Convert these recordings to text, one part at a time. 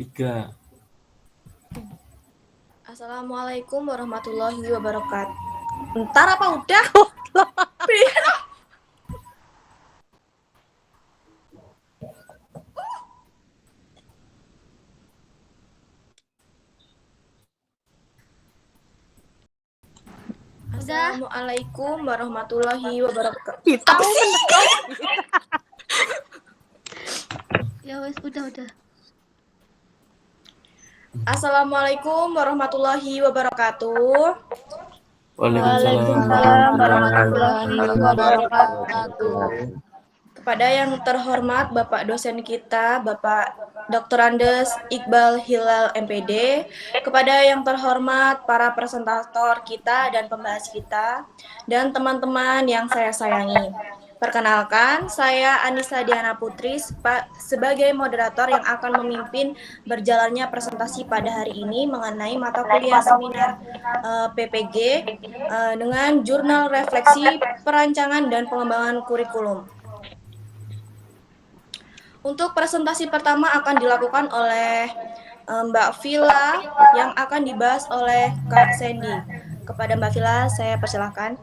Tiga. Assalamualaikum warahmatullahi wabarakatuh. Bentar apa udah? Assalamualaikum warahmatullahi wabarakatuh. Kita Apa sih? Ya wes, udah. Assalamualaikum warahmatullahi wabarakatuh. Waalaikumsalam warahmatullahi wabarakatuh. Kepada yang terhormat Bapak dosen kita, Bapak Dr. Andes Iqbal Hilal MPD, kepada yang terhormat para presentator kita dan pembahas kita, dan teman-teman yang saya sayangi. Perkenalkan, saya Anissa Diana Putri sebagai moderator yang akan memimpin berjalannya presentasi pada hari ini mengenai mata kuliah seminar PPG dengan jurnal refleksi perancangan dan pengembangan kurikulum. Untuk presentasi pertama akan dilakukan oleh Mbak Vila yang akan dibahas oleh Kak Sandy. Kepada Mbak Vila, saya persilahkan.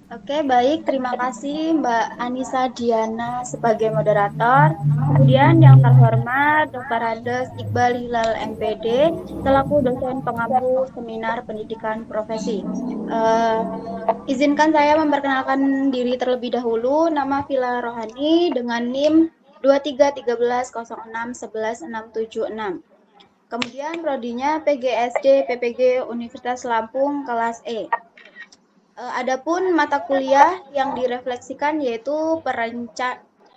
Oke, baik. Terima kasih Mbak Anissa Diana sebagai moderator. Kemudian yang terhormat Dr. Andes Iqbal Hilal MPD selaku dosen pengampu seminar pendidikan profesi. Izinkan saya memperkenalkan diri terlebih dahulu. Nama Vila Rohani dengan NIM 231306116676. Kemudian prodinya PGSD PPG Universitas Lampung kelas E. Adapun mata kuliah yang direfleksikan yaitu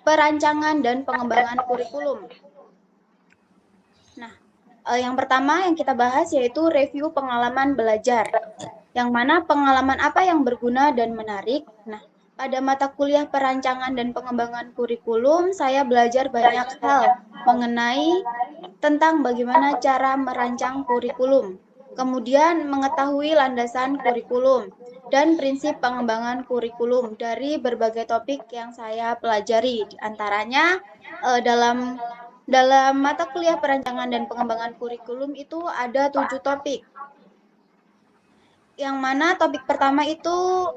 perancangan dan pengembangan kurikulum. Nah, yang pertama yang kita bahas yaitu review pengalaman belajar. Yang mana pengalaman apa yang berguna dan menarik. Nah, pada mata kuliah perancangan dan pengembangan kurikulum, saya belajar banyak hal mengenai tentang bagaimana cara merancang kurikulum. Kemudian mengetahui landasan kurikulum dan prinsip pengembangan kurikulum dari berbagai topik yang saya pelajari. Di antaranya dalam mata kuliah perancangan dan pengembangan kurikulum itu ada 7 topik. Yang mana topik pertama itu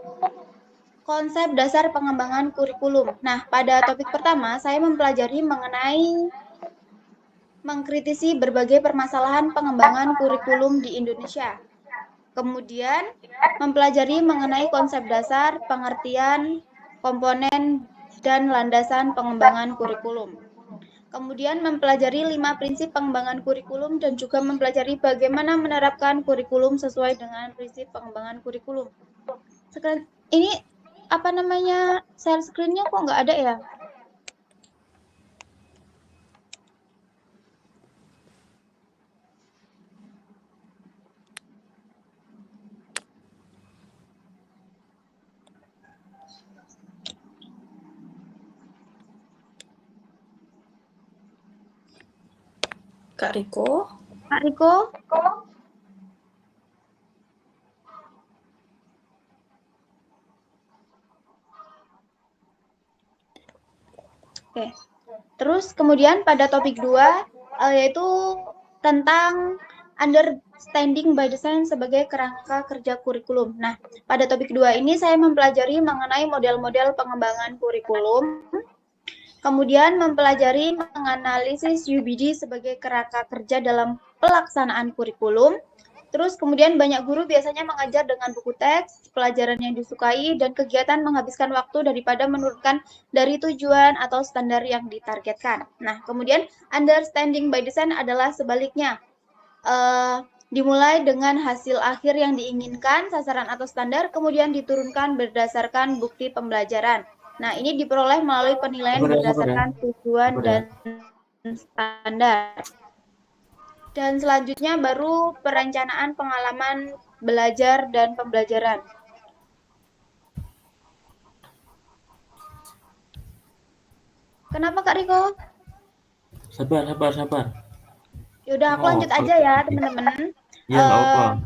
konsep dasar pengembangan kurikulum. Nah, pada topik pertama saya mempelajari mengenai mengkritisi berbagai permasalahan pengembangan kurikulum di Indonesia. Kemudian mempelajari mengenai konsep dasar, pengertian, komponen, dan landasan pengembangan kurikulum. Kemudian mempelajari 5 prinsip pengembangan kurikulum dan juga mempelajari bagaimana menerapkan kurikulum sesuai dengan prinsip pengembangan kurikulum. Sekarang ini apa namanya, share screen-nya kok nggak ada ya? Kak Riko. Kak Riko? Oke. Terus kemudian pada topik 2 yaitu tentang understanding by design sebagai kerangka kerja kurikulum. Nah, pada topik 2 ini saya mempelajari mengenai model-model pengembangan kurikulum. Kemudian mempelajari menganalisis UBD sebagai kerangka kerja dalam pelaksanaan kurikulum. Terus kemudian banyak guru biasanya mengajar dengan buku teks, pelajaran yang disukai, dan kegiatan menghabiskan waktu daripada menurunkan dari tujuan atau standar yang ditargetkan. Nah, kemudian understanding by design adalah sebaliknya. Dimulai dengan hasil akhir yang diinginkan, sasaran atau standar, kemudian diturunkan berdasarkan bukti pembelajaran. Nah, ini diperoleh melalui penilaian berdasarkan tujuan dan standar. Dan selanjutnya baru perencanaan pengalaman belajar dan pembelajaran. Kenapa Kak Riko? Sabar. Yaudah, aku lanjut aja ya teman-teman. Ya, nggak apa.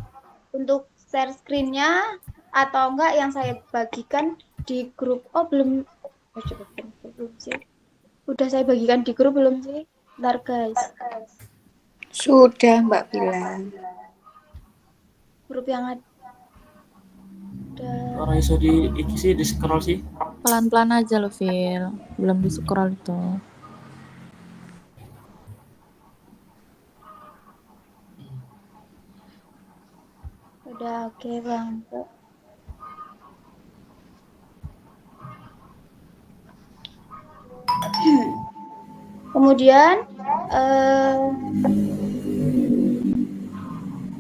Untuk share screen-nya atau enggak yang saya bagikan di grup. Oh, belum sih. Udah saya bagikan di grup belum sih? Bentar guys. Sudah Mbak bilang. Huruf yang ada. Orang iso di iki sih di scroll sih. Pelan-pelan aja loh, Phil. Belum di scroll itu. Udah oke Bang.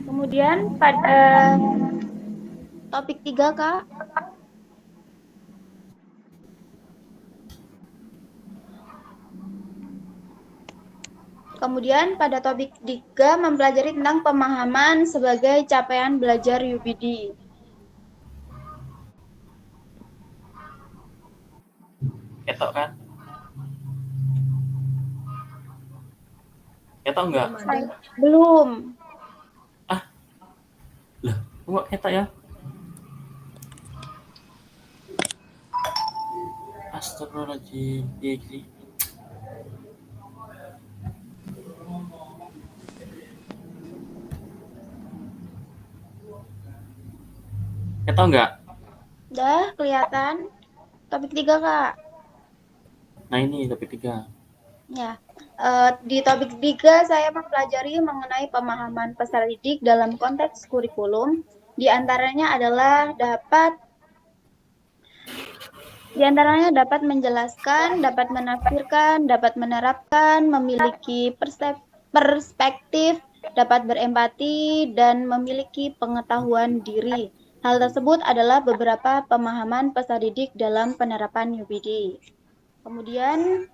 Kemudian pada topik 3 Kak. Kemudian pada topik 3 mempelajari tentang pemahaman sebagai capaian belajar UPD. Ketok kan? Ketok enggak? Belum. Lah, kok ketok ya? Astagfirullahaladzim. Iya sih. Ketok enggak? Udah kelihatan. Topik 3 Kak. Nah ini topik 3. Ya, di topik 3 saya mempelajari mengenai pemahaman peserta didik dalam konteks kurikulum. Di antaranya dapat menjelaskan, dapat menafsirkan, dapat menerapkan, memiliki perspektif, dapat berempati, dan memiliki pengetahuan diri. Hal tersebut adalah beberapa pemahaman peserta didik dalam penerapan UPD. Kemudian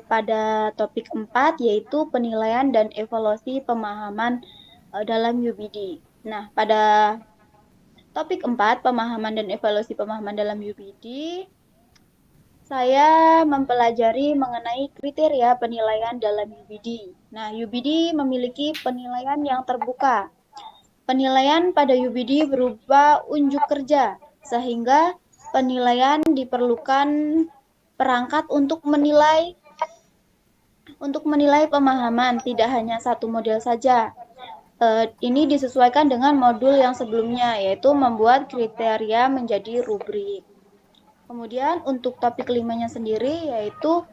pada topik 4 yaitu penilaian dan evaluasi pemahaman dalam UPD. Nah, pada topik 4 pemahaman dan evaluasi pemahaman dalam UPD, saya mempelajari mengenai kriteria penilaian dalam UPD. Nah, UPD memiliki penilaian yang terbuka. Penilaian pada UPD berupa unjuk kerja, sehingga penilaian diperlukan perangkat untuk menilai pemahaman, tidak hanya satu model saja. Ini disesuaikan dengan modul yang sebelumnya, yaitu membuat kriteria menjadi rubrik. Kemudian untuk topik 5-nya sendiri yaitu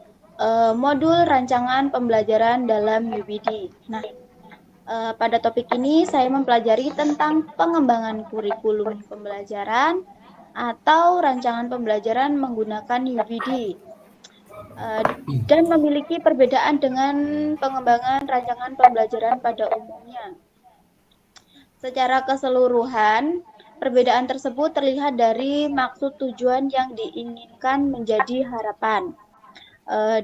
modul rancangan pembelajaran dalam UPD. Nah, pada topik ini saya mempelajari tentang pengembangan kurikulum pembelajaran atau rancangan pembelajaran menggunakan UPD. Dan memiliki perbedaan dengan pengembangan rancangan pembelajaran pada umumnya. Secara keseluruhan, perbedaan tersebut terlihat dari maksud tujuan yang diinginkan menjadi harapan,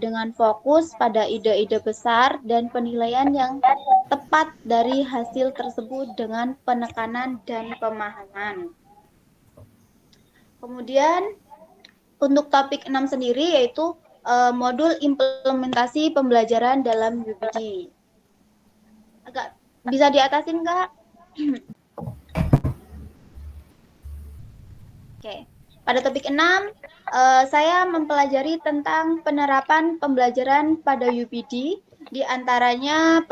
dengan fokus pada ide-ide besar dan penilaian yang tepat dari hasil tersebut dengan penekanan dan pemahaman. Kemudian untuk topik 6 sendiri yaitu modul implementasi pembelajaran dalam UPD. Agak bisa diatasin Kak? Oke. Pada topik 6 saya mempelajari tentang penerapan pembelajaran pada UPD, di antaranya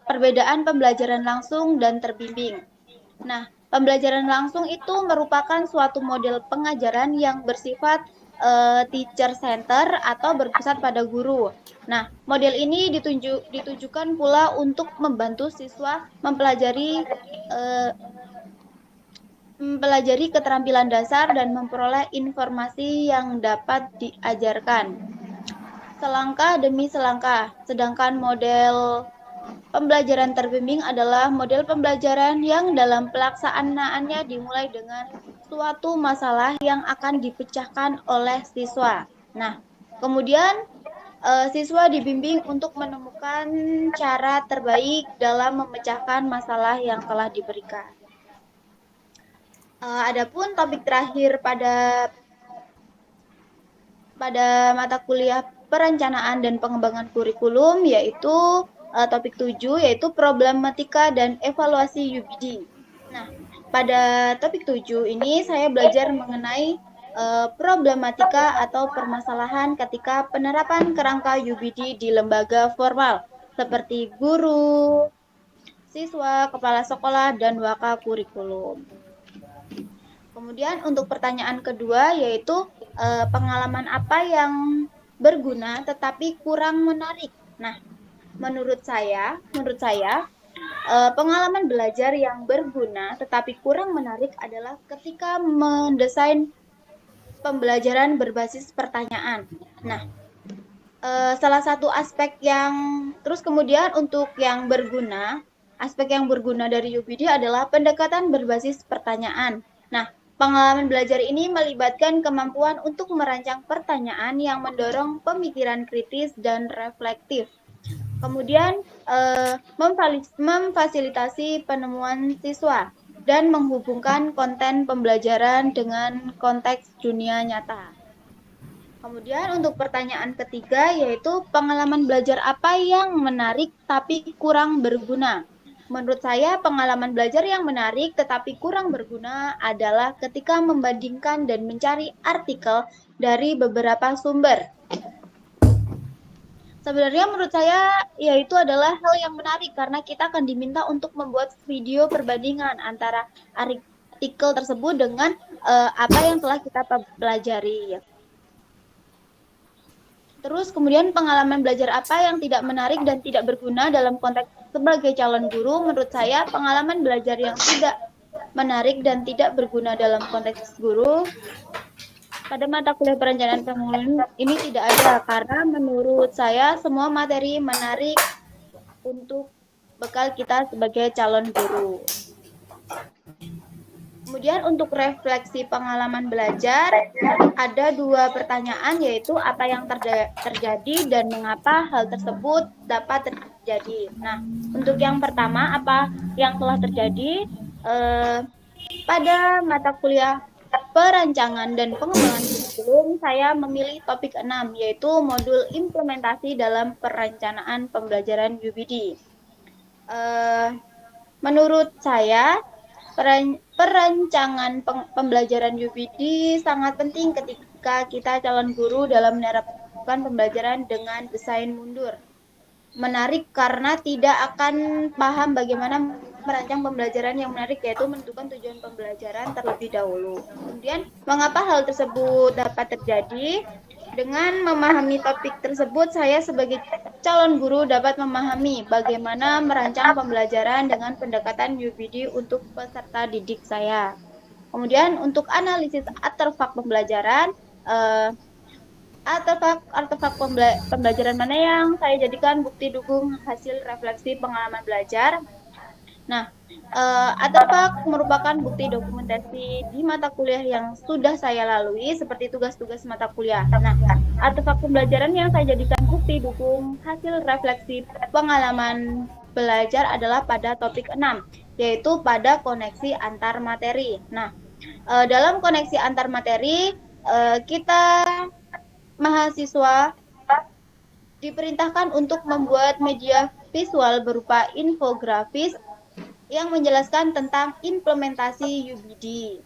perbedaan pembelajaran langsung dan terbimbing. Nah, pembelajaran langsung itu merupakan suatu model pengajaran yang bersifat teacher center atau berpusat pada guru. Nah, model ini ditujukan pula untuk membantu siswa mempelajari keterampilan dasar dan memperoleh informasi yang dapat diajarkan selangkah demi selangkah. Sedangkan model pembelajaran terbimbing adalah model pembelajaran yang dalam pelaksanaannya dimulai dengan suatu masalah yang akan dipecahkan oleh siswa. Nah, kemudian siswa dibimbing untuk menemukan cara terbaik dalam memecahkan masalah yang telah diberikan. Adapun topik terakhir pada mata kuliah perencanaan dan pengembangan kurikulum yaitu topik 7 yaitu problematika dan evaluasi UPD. Nah, pada topik 7 ini saya belajar mengenai problematika atau permasalahan ketika penerapan kerangka UBD di lembaga formal seperti guru, siswa, kepala sekolah, dan waka kurikulum. Kemudian untuk pertanyaan kedua yaitu pengalaman apa yang berguna tetapi kurang menarik. Nah, menurut saya pengalaman belajar yang berguna tetapi kurang menarik adalah ketika mendesain pembelajaran berbasis pertanyaan. Nah, salah satu aspek yang terus kemudian untuk yang berguna, aspek yang berguna dari UBD adalah pendekatan berbasis pertanyaan. Nah, pengalaman belajar ini melibatkan kemampuan untuk merancang pertanyaan yang mendorong pemikiran kritis dan reflektif. Kemudian memfasilitasi penemuan siswa dan menghubungkan konten pembelajaran dengan konteks dunia nyata. Kemudian untuk pertanyaan ketiga yaitu pengalaman belajar apa yang menarik tapi kurang berguna. Menurut saya pengalaman belajar yang menarik tetapi kurang berguna adalah ketika membandingkan dan mencari artikel dari beberapa sumber. Sebenarnya menurut saya yaitu adalah hal yang menarik karena kita akan diminta untuk membuat video perbandingan antara artikel tersebut dengan apa yang telah kita pelajari. Terus kemudian pengalaman belajar apa yang tidak menarik dan tidak berguna dalam konteks sebagai calon guru, menurut saya pengalaman belajar yang tidak menarik dan tidak berguna dalam konteks guru pada mata kuliah perencanaan pembangunan ini tidak ada, karena menurut saya semua materi menarik untuk bekal kita sebagai calon guru. Kemudian untuk refleksi pengalaman belajar, ada dua pertanyaan yaitu apa yang terjadi dan mengapa hal tersebut dapat terjadi. Nah, untuk yang pertama, apa yang telah terjadi pada mata kuliah perancangan dan pengembangan kurikulum, saya memilih topik 6, yaitu modul implementasi dalam perencanaan pembelajaran UBD. Menurut saya, perancangan pembelajaran UBD sangat penting ketika kita calon guru dalam menerapkan pembelajaran dengan desain mundur. Menarik karena tidak akan paham bagaimana merancang pembelajaran yang menarik, yaitu menentukan tujuan pembelajaran terlebih dahulu. Kemudian, mengapa hal tersebut dapat terjadi? Dengan memahami topik tersebut, saya sebagai calon guru dapat memahami bagaimana merancang pembelajaran dengan pendekatan UBD untuk peserta didik saya. Kemudian, untuk analisis artefak pembelajaran, artefak pembelajaran mana yang saya jadikan bukti dukung hasil refleksi pengalaman belajar. Nah, artefak merupakan bukti dokumentasi di mata kuliah yang sudah saya lalui seperti tugas-tugas mata kuliah. Nah, artefak pembelajaran yang saya jadikan bukti dukung hasil refleksi pengalaman belajar adalah pada topik 6, yaitu pada koneksi antar materi. Nah, dalam koneksi antar materi, kita mahasiswa diperintahkan untuk membuat media visual berupa infografis yang menjelaskan tentang implementasi UBD.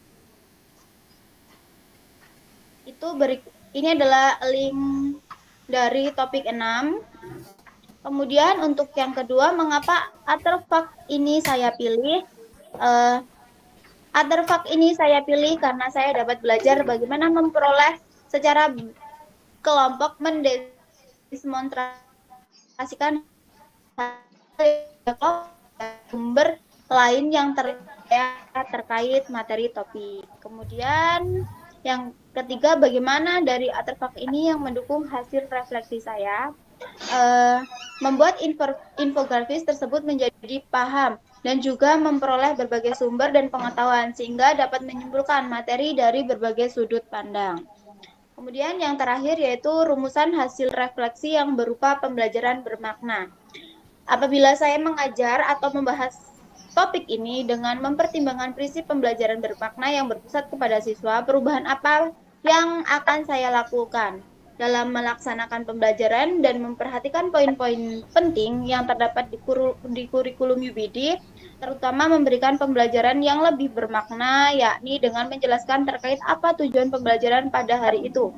Ini adalah link dari topik 6. Kemudian untuk yang kedua, mengapa artefak ini saya pilih? Artefak ini saya pilih karena saya dapat belajar bagaimana memperoleh secara kelompok mendemonstrasikan sumber lain yang terkait materi topik. Kemudian yang ketiga, bagaimana dari artefak ini yang mendukung hasil refleksi saya. Membuat infografis tersebut menjadi paham dan juga memperoleh berbagai sumber dan pengetahuan sehingga dapat menyimpulkan materi dari berbagai sudut pandang. Kemudian yang terakhir yaitu rumusan hasil refleksi yang berupa pembelajaran bermakna. Apabila saya mengajar atau membahas topik ini dengan mempertimbangkan prinsip pembelajaran bermakna yang berpusat kepada siswa, perubahan apa yang akan saya lakukan? dalam melaksanakan pembelajaran dan memperhatikan poin-poin penting yang terdapat di kurikulum UBD, terutama memberikan pembelajaran yang lebih bermakna, yakni dengan menjelaskan terkait apa tujuan pembelajaran pada hari itu.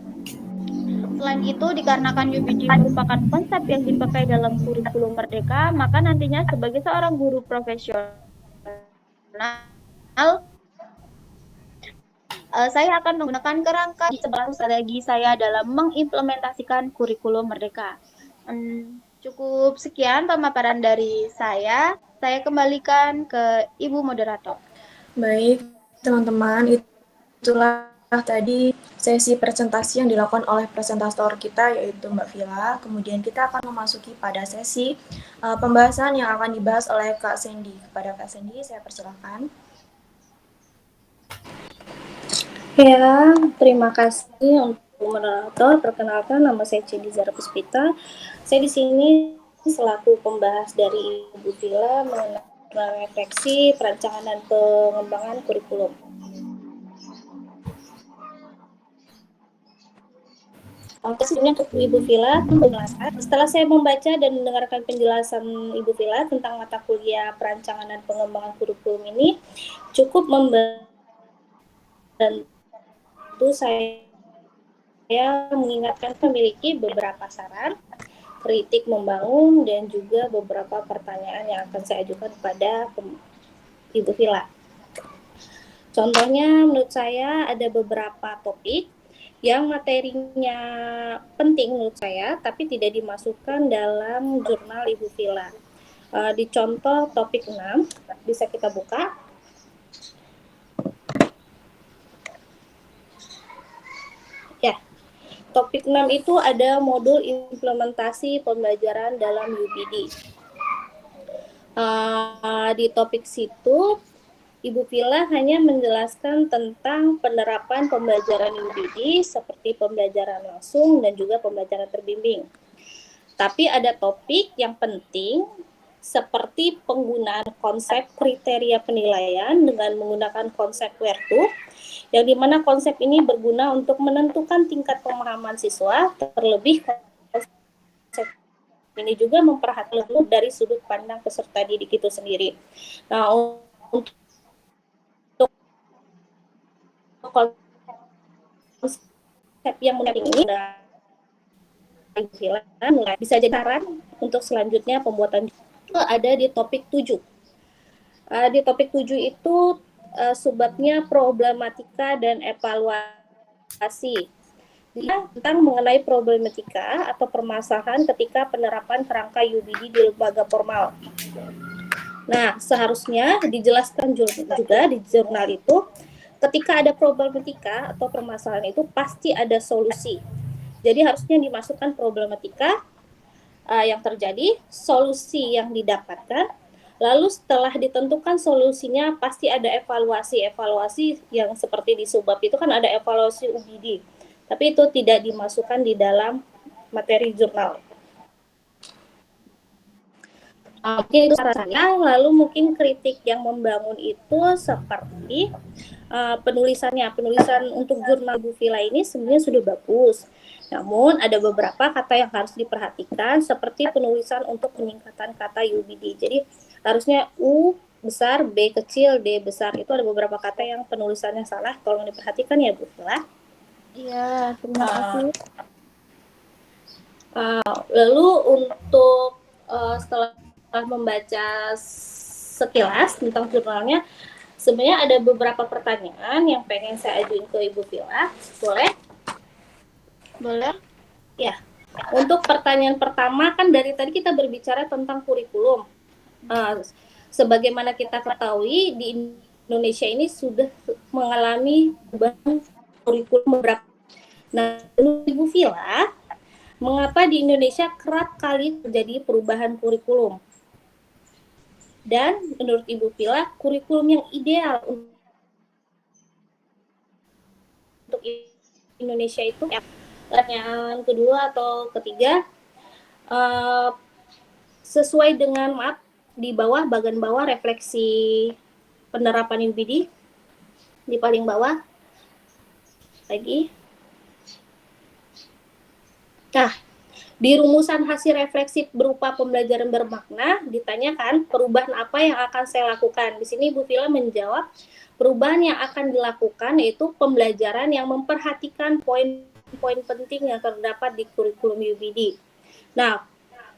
Selain itu, dikarenakan UBD merupakan konsep yang dipakai dalam kurikulum Merdeka, maka nantinya sebagai seorang guru profesional, saya akan menggunakan kerangka sebagai strategi saya dalam mengimplementasikan kurikulum Merdeka. Cukup sekian pemaparan dari saya. Saya kembalikan ke Ibu Moderator. Baik, teman-teman, itulah tadi sesi presentasi yang dilakukan oleh presentator kita yaitu Mbak Vila. Kemudian kita akan memasuki pada sesi pembahasan yang akan dibahas oleh Kak Sandy. Kepada Kak Sandy, saya persilakan. Ya, terima kasih untuk moderator. Perkenalkan, nama saya Cindy Zara Puspita. Saya di sini selaku pembahas dari Ibu Vila mengenai refleksi perancangan dan pengembangan kurikulum. Sebelumnya untuk Ibu Vila, setelah saya membaca dan mendengarkan penjelasan Ibu Vila tentang mata kuliah perancangan dan pengembangan kurikulum ini, cukup membantu saya mengingatkan memiliki beberapa saran, kritik membangun, dan juga beberapa pertanyaan yang akan saya ajukan kepada Ibu Vila. Contohnya menurut saya ada beberapa topik yang materinya penting menurut saya, tapi tidak dimasukkan dalam jurnal Ibu Vila. Di contoh topik 6, bisa kita buka. Ya, topik 6 itu ada modul implementasi pembelajaran dalam UBD. Di topik situ, Ibu Vila hanya menjelaskan tentang penerapan pembelajaran UBD seperti pembelajaran langsung dan juga pembelajaran terbimbing. Tapi ada topik yang penting seperti penggunaan konsep kriteria penilaian dengan menggunakan konsep where to, yang dimana konsep ini berguna untuk menentukan tingkat pemahaman siswa, terlebih konsep ini juga memperhatikan dari sudut pandang peserta didik itu sendiri. Nah, untuk konsep yang menarik ini bisa jadi saran untuk selanjutnya pembuatan itu ada di topik 7. Di topik 7 itu subbabnya problematika dan evaluasi. Tentang mengenai problematika atau permasalahan ketika penerapan kerangka UBD di lembaga formal. Nah, seharusnya dijelaskan juga di jurnal itu, ketika ada problematika atau permasalahan itu pasti ada solusi. Jadi harusnya dimasukkan problematika yang terjadi, solusi yang didapatkan, lalu setelah ditentukan solusinya pasti ada evaluasi yang seperti di subbab itu kan ada evaluasi UBD. Tapi itu tidak dimasukkan di dalam materi jurnal. Mungkin itu sarannya. Lalu mungkin kritik yang membangun itu seperti penulisan untuk jurnal Bu Vila ini sebenarnya sudah bagus. Namun ada beberapa kata yang harus diperhatikan seperti penulisan untuk peningkatan kata UBD. Jadi harusnya U besar, B kecil, D besar. Itu ada beberapa kata yang penulisannya salah. Tolong diperhatikan ya Bu Vila. Iya, terima kasih. Lalu untuk setelah membaca sekilas tentang jurnalnya, sebenarnya ada beberapa pertanyaan yang pengen saya ajuin ke Ibu Vila. Boleh? Boleh? Ya. Untuk pertanyaan pertama kan dari tadi kita berbicara tentang kurikulum. Sebagaimana kita ketahui di Indonesia ini sudah mengalami perubahan kurikulum beberapa. Nah, Ibu Vila, mengapa di Indonesia kerap kali terjadi perubahan kurikulum? Dan menurut Ibu Vila, kurikulum yang ideal untuk Indonesia itu pertanyaan kedua atau ketiga, sesuai dengan map di bawah, bagian bawah refleksi penerapan UBD di paling bawah lagi. Nah, di rumusan hasil refleksif berupa pembelajaran bermakna ditanyakan perubahan apa yang akan saya lakukan. Di sini Bu Vila menjawab perubahan yang akan dilakukan yaitu pembelajaran yang memperhatikan poin-poin penting yang terdapat di kurikulum UBD. Nah,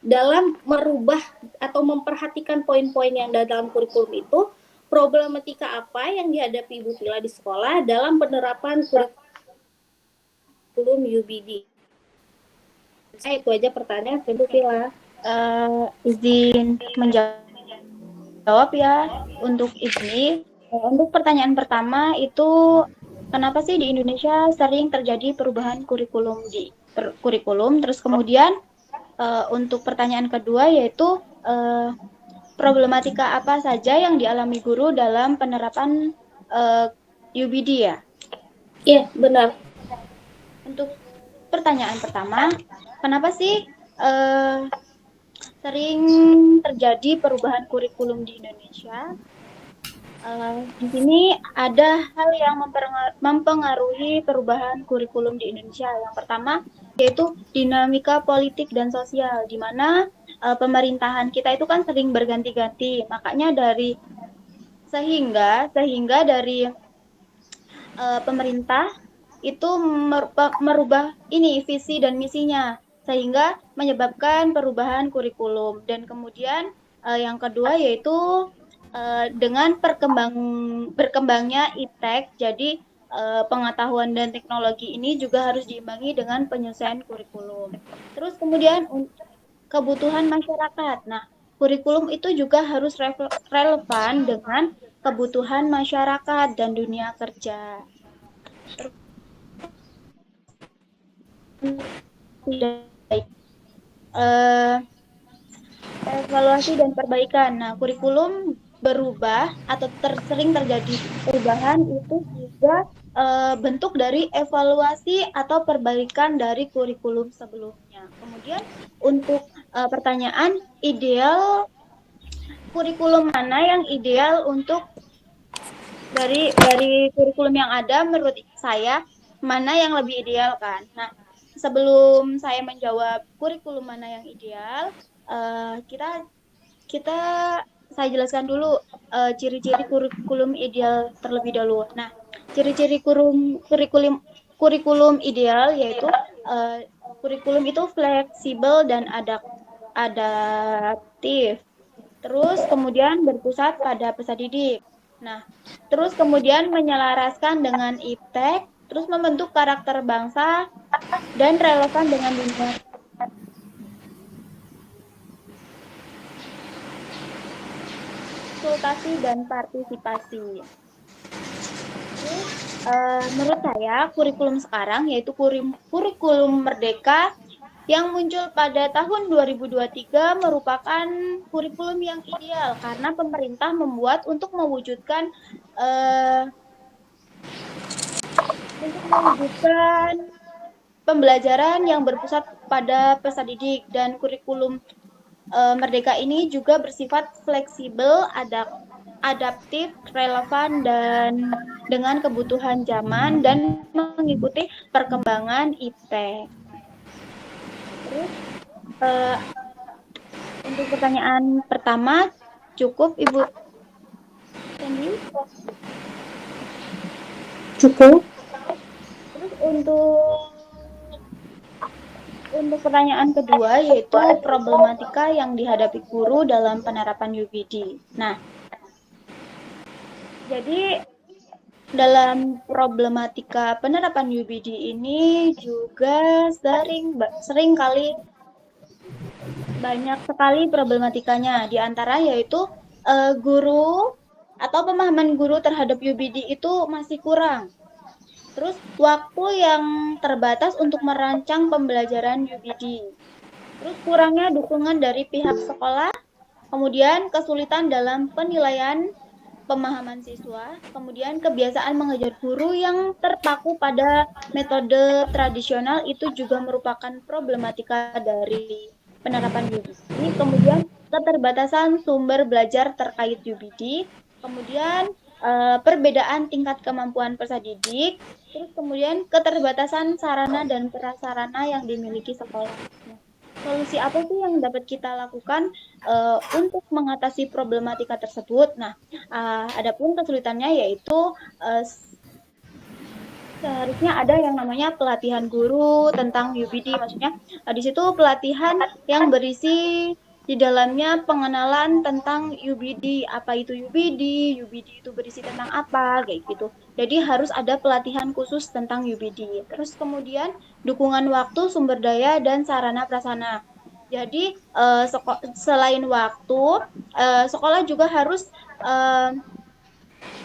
dalam merubah atau memperhatikan poin-poin yang ada dalam kurikulum itu, problematika apa yang dihadapi Ibu Vila di sekolah dalam penerapan kurikulum UBD? Saya itu aja pertanyaan Ibu Vila. Izin menjawab ya untuk ini. Untuk pertanyaan pertama itu kenapa sih di Indonesia sering terjadi perubahan kurikulum terus kemudian untuk pertanyaan kedua yaitu problematika apa saja yang dialami guru dalam penerapan UBD ya? Iya, benar. Untuk pertanyaan pertama, kenapa sih sering terjadi perubahan kurikulum di Indonesia? Di sini ada hal yang mempengaruhi perubahan kurikulum di Indonesia. Yang pertama yaitu dinamika politik dan sosial, di mana pemerintahan kita itu kan sering berganti-ganti. Makanya sehingga dari pemerintah itu merubah ini visi dan misinya, sehingga menyebabkan perubahan kurikulum. Dan kemudian yang kedua yaitu dengan berkembangnya iptek, jadi pengetahuan dan teknologi ini juga harus diimbangi dengan penyelesaian kurikulum. Terus kemudian kebutuhan masyarakat. Nah, kurikulum itu juga harus relevan dengan kebutuhan masyarakat dan dunia kerja. Evaluasi dan perbaikan. Nah, kurikulum berubah atau sering terjadi perubahan itu juga bentuk dari evaluasi atau perbaikan dari kurikulum sebelumnya. Kemudian untuk pertanyaan ideal, kurikulum mana yang ideal untuk dari kurikulum yang ada menurut saya mana yang lebih ideal kan? Nah, sebelum saya menjawab kurikulum mana yang ideal, saya jelaskan dulu ciri-ciri kurikulum ideal terlebih dahulu. Nah, ciri-ciri kurikulum ideal yaitu kurikulum itu fleksibel dan adaptif. Terus kemudian berpusat pada peserta didik. Nah, terus kemudian menyelaraskan dengan iptek, terus membentuk karakter bangsa dan relevan dengan dunia. Konsultasi dan partisipasi. Terus, menurut saya kurikulum sekarang yaitu kurikulum merdeka yang muncul pada tahun 2023 merupakan kurikulum yang ideal karena pemerintah membuat untuk mewujudkan pembelajaran yang berpusat pada peserta didik, dan kurikulum merdeka ini juga bersifat fleksibel, adaptif, relevan dan dengan kebutuhan zaman dan mengikuti perkembangan iptek. Terus untuk pertanyaan pertama cukup Ibu Sandy? Cukup. Terus untuk pertanyaan kedua yaitu problematika yang dihadapi guru dalam penerapan UBD. Nah, jadi dalam problematika penerapan UBD ini juga sering kali banyak sekali problematikanya. Di antara yaitu guru atau pemahaman guru terhadap UBD itu masih kurang. Terus waktu yang terbatas untuk merancang pembelajaran UBD. Terus kurangnya dukungan dari pihak sekolah, kemudian kesulitan dalam penilaian pemahaman siswa, kemudian kebiasaan mengajar guru yang terpaku pada metode tradisional itu juga merupakan problematika dari penerapan UBD. Kemudian keterbatasan sumber belajar terkait UBD, kemudian perbedaan tingkat kemampuan peserta didik, terus kemudian keterbatasan sarana dan prasarana yang dimiliki sekolah. Nah, solusi apa sih yang dapat kita lakukan untuk mengatasi problematika tersebut? Nah, adapun kesulitannya yaitu seharusnya ada yang namanya pelatihan guru tentang UBD, maksudnya di situ pelatihan yang berisi di dalamnya pengenalan tentang UBD, apa itu UBD itu berisi tentang apa, kayak gitu. Jadi harus ada pelatihan khusus tentang UBD. Terus kemudian dukungan waktu, sumber daya, dan sarana prasarana. Jadi selain waktu, sekolah juga harus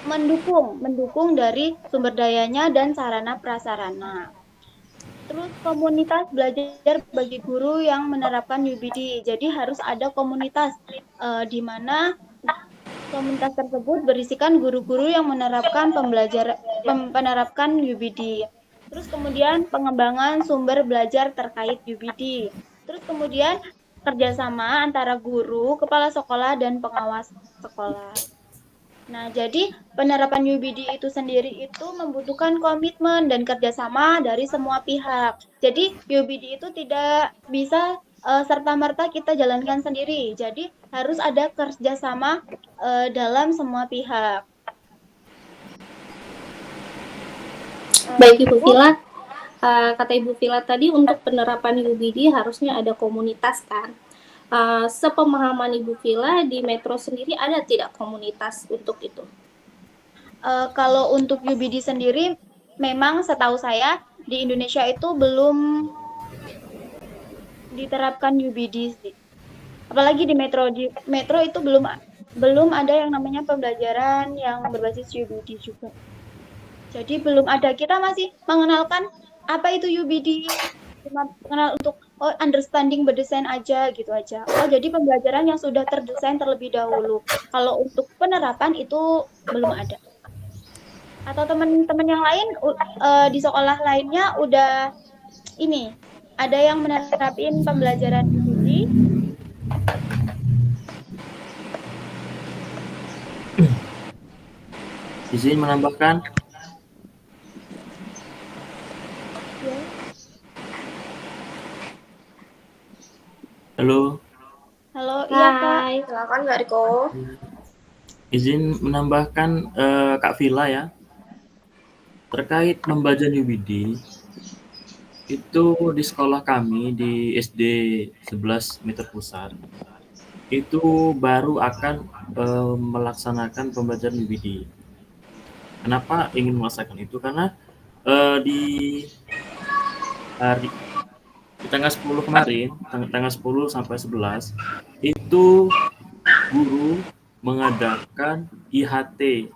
mendukung dari sumber dayanya dan sarana prasarana. Terus komunitas belajar bagi guru yang menerapkan UBD. Jadi harus ada komunitas di mana komunitas tersebut berisikan guru-guru yang menerapkan penerapkan UBD. Terus kemudian pengembangan sumber belajar terkait UBD. Terus kemudian kerjasama antara guru, kepala sekolah, dan pengawas sekolah. Nah, jadi penerapan UBD itu sendiri itu membutuhkan komitmen dan kerjasama dari semua pihak. Jadi UBD itu tidak bisa serta-merta kita jalankan sendiri. Jadi harus ada kerjasama dalam semua pihak. Baik Ibu Vila, kata Ibu Vila tadi untuk penerapan UBD harusnya ada komunitas kan? Sepemahaman Ibu Vila di Metro sendiri ada tidak komunitas untuk itu? Kalau untuk UBD sendiri, memang setahu saya di Indonesia itu belum diterapkan UBD sih. Apalagi di Metro. Di Metro itu belum ada yang namanya pembelajaran yang berbasis UBD juga. Jadi belum ada. Kita masih mengenalkan apa itu UBD, cuma mengenal untuk understanding berdesain aja gitu aja. Jadi pembelajaran yang sudah terdesain terlebih dahulu. Kalau untuk penerapan itu belum ada. Atau teman-teman yang lain di sekolah lainnya udah ini ada yang menerapin pembelajaran UBD? Izin menambahkan. Ya. Halo. Halo, iya Kak. Hai. Silakan Kak Riko. Izin menambahkan Kak Vila ya. Terkait pembelajaran UBD, itu di sekolah kami di SD 11 Meter Pusat, itu baru akan melaksanakan pembelajaran UBD. Kenapa ingin melaksanakan itu? Karena di tanggal 10 kemarin, tanggal 10 sampai 11, itu guru mengadakan IHT.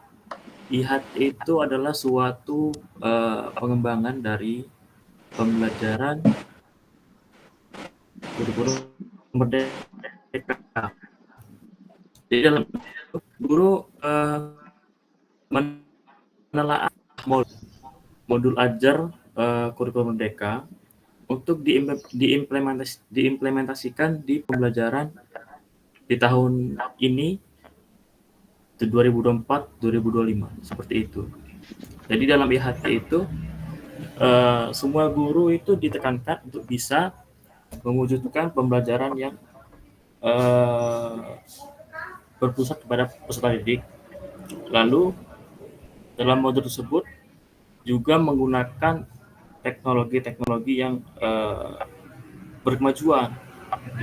IHT itu adalah suatu pengembangan dari pembelajaran kurikulum merdeka. Jadi dalam guru menelaah modul ajar kurikulum merdeka untuk diimplementasikan di pembelajaran di tahun ini 2024-2025 seperti itu. Jadi dalam IHT itu semua guru itu ditekankan untuk bisa mewujudkan pembelajaran yang berpusat kepada peserta didik. Lalu dalam modul tersebut juga menggunakan teknologi-teknologi yang berkemajuan.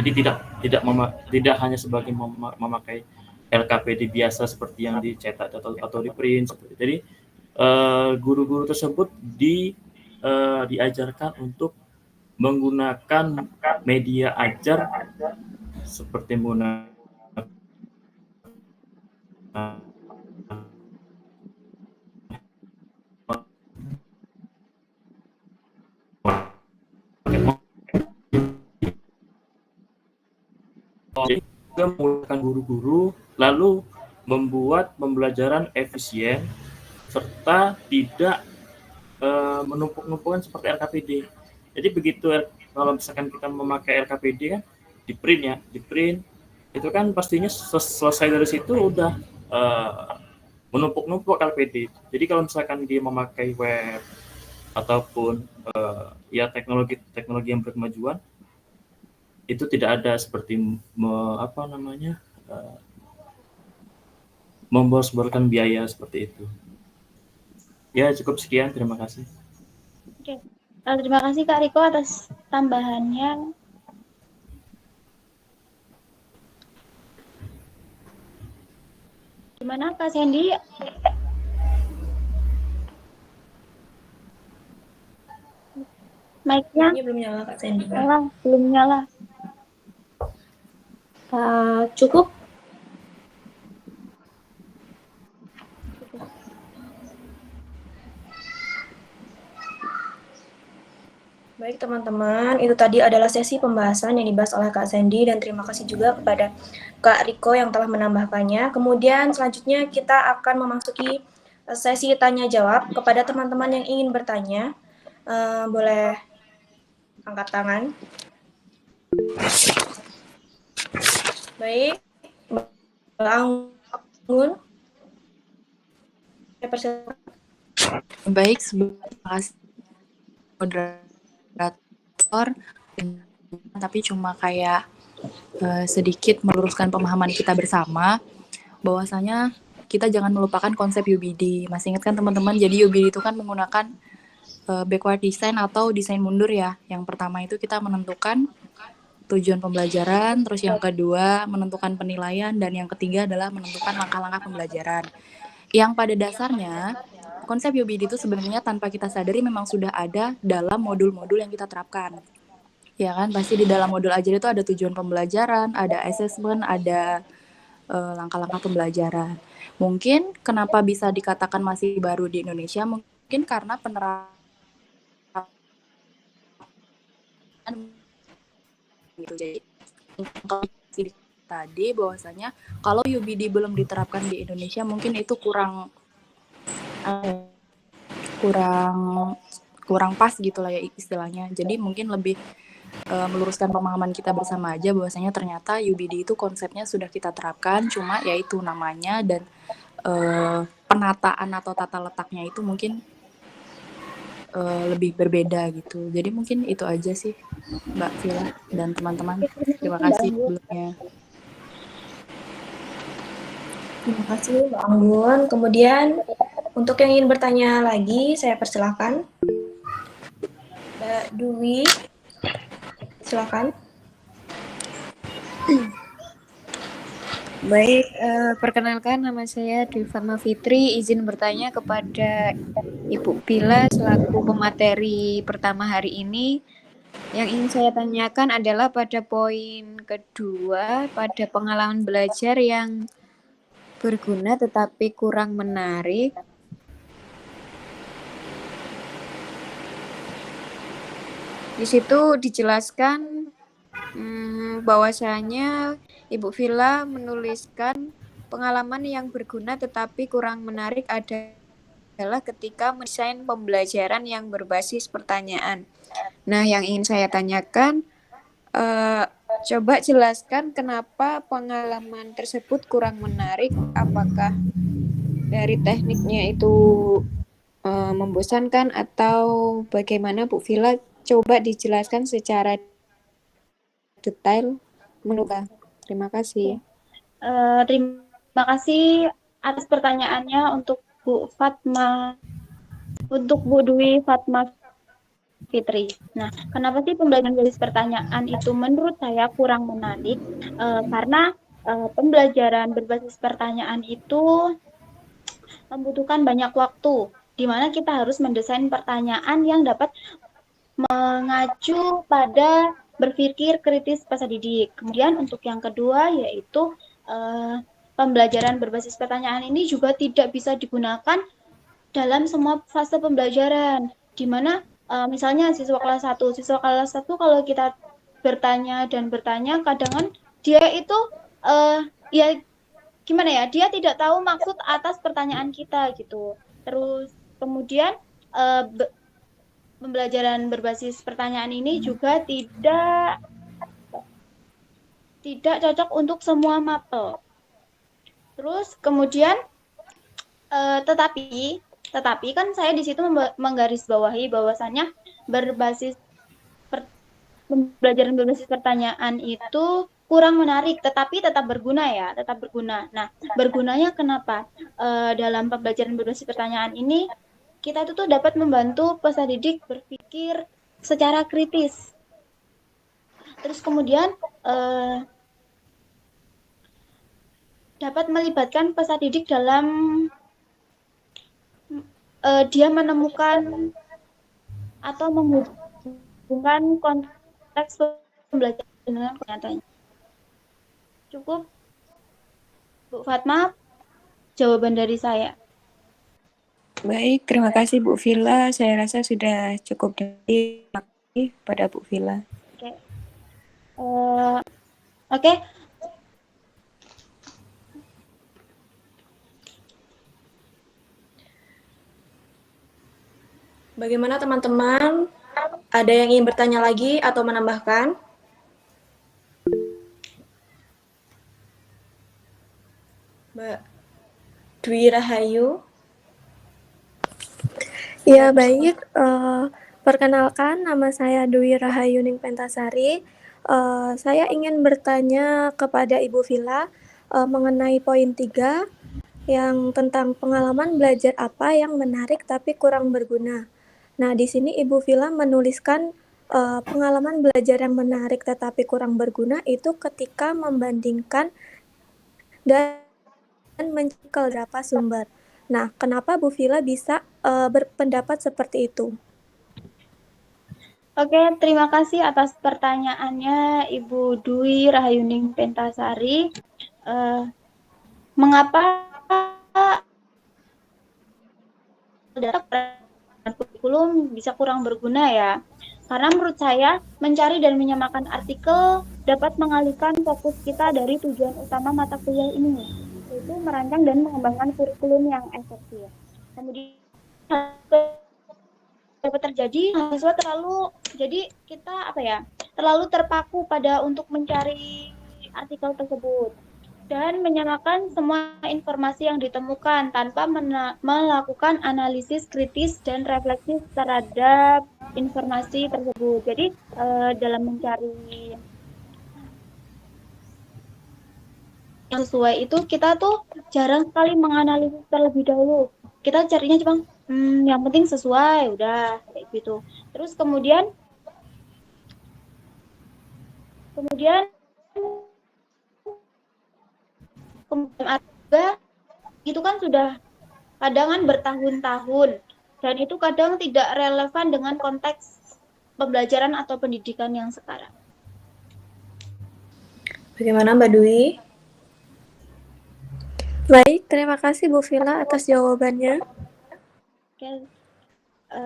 Jadi tidak hanya sebagai memakai LKPD biasa seperti yang dicetak atau di print. Jadi guru-guru tersebut diajarkan untuk menggunakan media ajar seperti menggunakan juga menggunakan guru-guru, lalu membuat pembelajaran efisien serta tidak menumpuk-numpukan seperti LKPD. Jadi begitu kalau misalkan kita memakai LKPD kan di print itu kan pastinya selesai dari situ udah menumpuk-numpuk LPD. Jadi kalau misalkan dia memakai web ataupun ya teknologi yang berkemajuan, itu tidak ada seperti membos-borkan biaya seperti itu. Ya, cukup sekian. Terima kasih. Oke. Terima kasih Kak Riko atas tambahannya. Gimana Kak Sandy? Mic-nya Ini belum nyala Kak Sandy. belum nyala. Cukup. Baik teman-teman, itu tadi adalah sesi pembahasan yang dibahas oleh Kak Sandy dan terima kasih juga kepada Kak Riko yang telah menambahkannya. Kemudian selanjutnya kita akan memasuki sesi tanya jawab kepada teman-teman yang ingin bertanya. Boleh angkat tangan. Baik, Mbak Anggun. Saya persilakan. Baik, terima kasih moderator, tapi cuma kayak sedikit meluruskan pemahaman kita bersama, bahwasanya kita jangan melupakan konsep UBD. Masih ingat kan teman-teman, jadi UBD itu kan menggunakan backward design atau desain mundur ya. Yang pertama itu kita menentukan tujuan pembelajaran, terus yang kedua menentukan penilaian, dan yang ketiga adalah menentukan langkah-langkah pembelajaran. Yang pada dasarnya, konsep UBD itu sebenarnya tanpa kita sadari memang sudah ada dalam modul-modul yang kita terapkan. Ya kan, pasti di dalam modul ajar itu ada tujuan pembelajaran, ada assessment, ada langkah-langkah pembelajaran. Mungkin kenapa bisa dikatakan masih baru di Indonesia, mungkin karena penerapan gitu. Jadi tadi bahwasanya kalau UBD belum diterapkan di Indonesia mungkin itu kurang pas gitu lah ya istilahnya. Jadi mungkin lebih meluruskan pemahaman kita bersama aja bahwasanya ternyata UBD itu konsepnya sudah kita terapkan, cuma yaitu namanya dan penataan atau tata letaknya itu mungkin lebih berbeda gitu. Jadi mungkin itu aja sih Mbak Vila dan teman-teman. Terima kasih sebelumnya. Terima kasih Mbak Anggun. Kemudian untuk yang ingin bertanya lagi, saya persilahkan. Mbak Dwi, silakan. Baik, perkenalkan nama saya Dwi Fatma Fitri, izin bertanya kepada Ibu Pila selaku pemateri pertama hari ini. Yang ingin saya tanyakan adalah pada poin kedua, pada pengalaman belajar yang berguna tetapi kurang menarik. Di situ dijelaskan bahwasanya Ibu Vila menuliskan pengalaman yang berguna tetapi kurang menarik adalah ketika mendesain pembelajaran yang berbasis pertanyaan. Nah, yang ingin saya tanyakan, coba jelaskan kenapa pengalaman tersebut kurang menarik. Apakah dari tekniknya itu membosankan atau bagaimana Bu Vila? Coba dijelaskan secara detail. Terima kasih. Terima kasih atas pertanyaannya untuk Bu Fatma, untuk Bu Dwi Fatma Fitri. Nah, kenapa sih pembelajaran berbasis pertanyaan itu menurut saya kurang menarik? Karena pembelajaran berbasis pertanyaan itu membutuhkan banyak waktu, di mana kita harus mendesain pertanyaan yang dapat mengacu pada berpikir kritis peserta didik. Kemudian untuk yang kedua yaitu pembelajaran berbasis pertanyaan ini juga tidak bisa digunakan dalam semua fase pembelajaran, di mana misalnya siswa kelas 1 kalau kita bertanya kadang kan dia itu ya gimana ya, dia tidak tahu maksud atas pertanyaan kita gitu. Terus kemudian pembelajaran berbasis pertanyaan ini juga tidak cocok untuk semua mapel. Terus kemudian Tetapi kan saya di situ menggarisbawahi bahwasannya berbasis pembelajaran berbasis pertanyaan itu kurang menarik, tetapi tetap berguna ya, tetap berguna. Nah, bergunanya kenapa? Dalam pembelajaran berbasis pertanyaan ini, kita itu tuh dapat membantu peserta didik berpikir secara kritis. Terus kemudian dapat melibatkan peserta didik dalam dia menemukan atau menghubungkan konteks pembelajaran dengan kenyataannya. Cukup, Bu Fatma, jawaban dari saya. Baik, terima kasih Bu Villa. Saya rasa sudah cukup dari pada Bu Villa. Oke. Bagaimana teman-teman? Ada yang ingin bertanya lagi atau menambahkan? Mbak Dwi Rahayu. Ya, baik. Perkenalkan, nama saya Dwi Rahayuning Pentasari. Saya ingin bertanya kepada Ibu Villa mengenai poin 3 yang tentang pengalaman belajar apa yang menarik tapi kurang berguna. Nah, di sini Ibu Villa menuliskan pengalaman belajar yang menarik tetapi kurang berguna itu ketika membandingkan dan mencari beberapa sumber. Nah, kenapa Bu Villa bisa berpendapat seperti itu? Oke, terima kasih atas pertanyaannya Ibu Dwi Rahayuning Pentasari. Mengapa kurikulum bisa kurang berguna ya? Karena menurut saya, mencari dan menyamakan artikel dapat mengalihkan fokus kita dari tujuan utama mata kuliah ini, yaitu merancang dan mengembangkan kurikulum yang efektif. Kemudian dapat terjadi mahasiswa terlalu terpaku pada untuk mencari artikel tersebut dan menyamakan semua informasi yang ditemukan tanpa melakukan analisis kritis dan refleksif terhadap informasi tersebut. Jadi dalam mencari yang sesuai itu kita tuh jarang sekali menganalisis terlebih dahulu. Kita carinya cuma yang penting sesuai, udah kayak gitu. Terus kemudian juga itu kan sudah kadangan bertahun-tahun dan itu kadang tidak relevan dengan konteks pembelajaran atau pendidikan yang sekarang. Bagaimana Mbak Dwi? Baik, terima kasih Bu Villa atas jawabannya. Oke,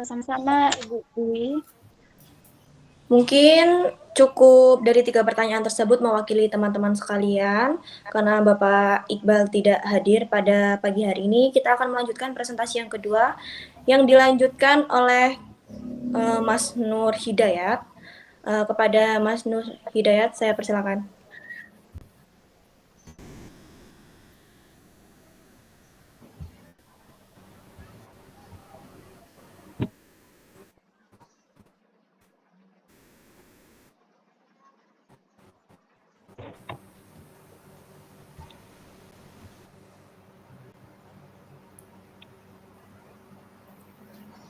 sama-sama Ibu Dwi. Mungkin cukup dari 3 pertanyaan tersebut mewakili teman-teman sekalian. Karena Bapak Iqbal tidak hadir pada pagi hari ini, kita akan melanjutkan presentasi yang kedua yang dilanjutkan oleh Mas Nur Hidayat. Kepada Mas Nur Hidayat, saya persilakan.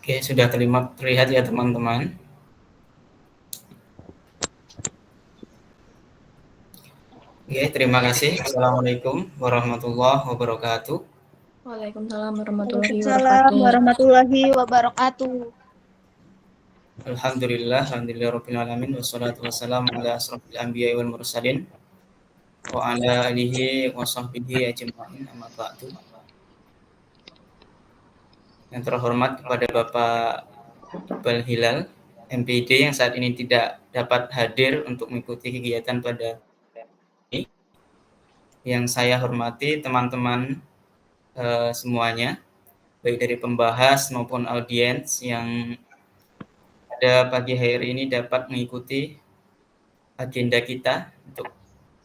Oke, sudah terlihat ya teman-teman. Oke, terima kasih. Assalamualaikum warahmatullahi wabarakatuh. Waalaikumsalam warahmatullahi Waalaikumsalam wabarakatuh. warahmatullahi wabarakatuh. Alhamdulillahirabbil alamin wassalatu wassalamu ala asrofil anbiya'i wal mursalin wa ala alihi wa sahbihi ajma'in amma ba'du. Yang terhormat kepada Bapak Iqbal Hilal MPD yang saat ini tidak dapat hadir untuk mengikuti kegiatan pada ini. Yang saya hormati teman-teman semuanya, baik dari pembahas maupun audiens yang pada pagi hari ini dapat mengikuti agenda kita untuk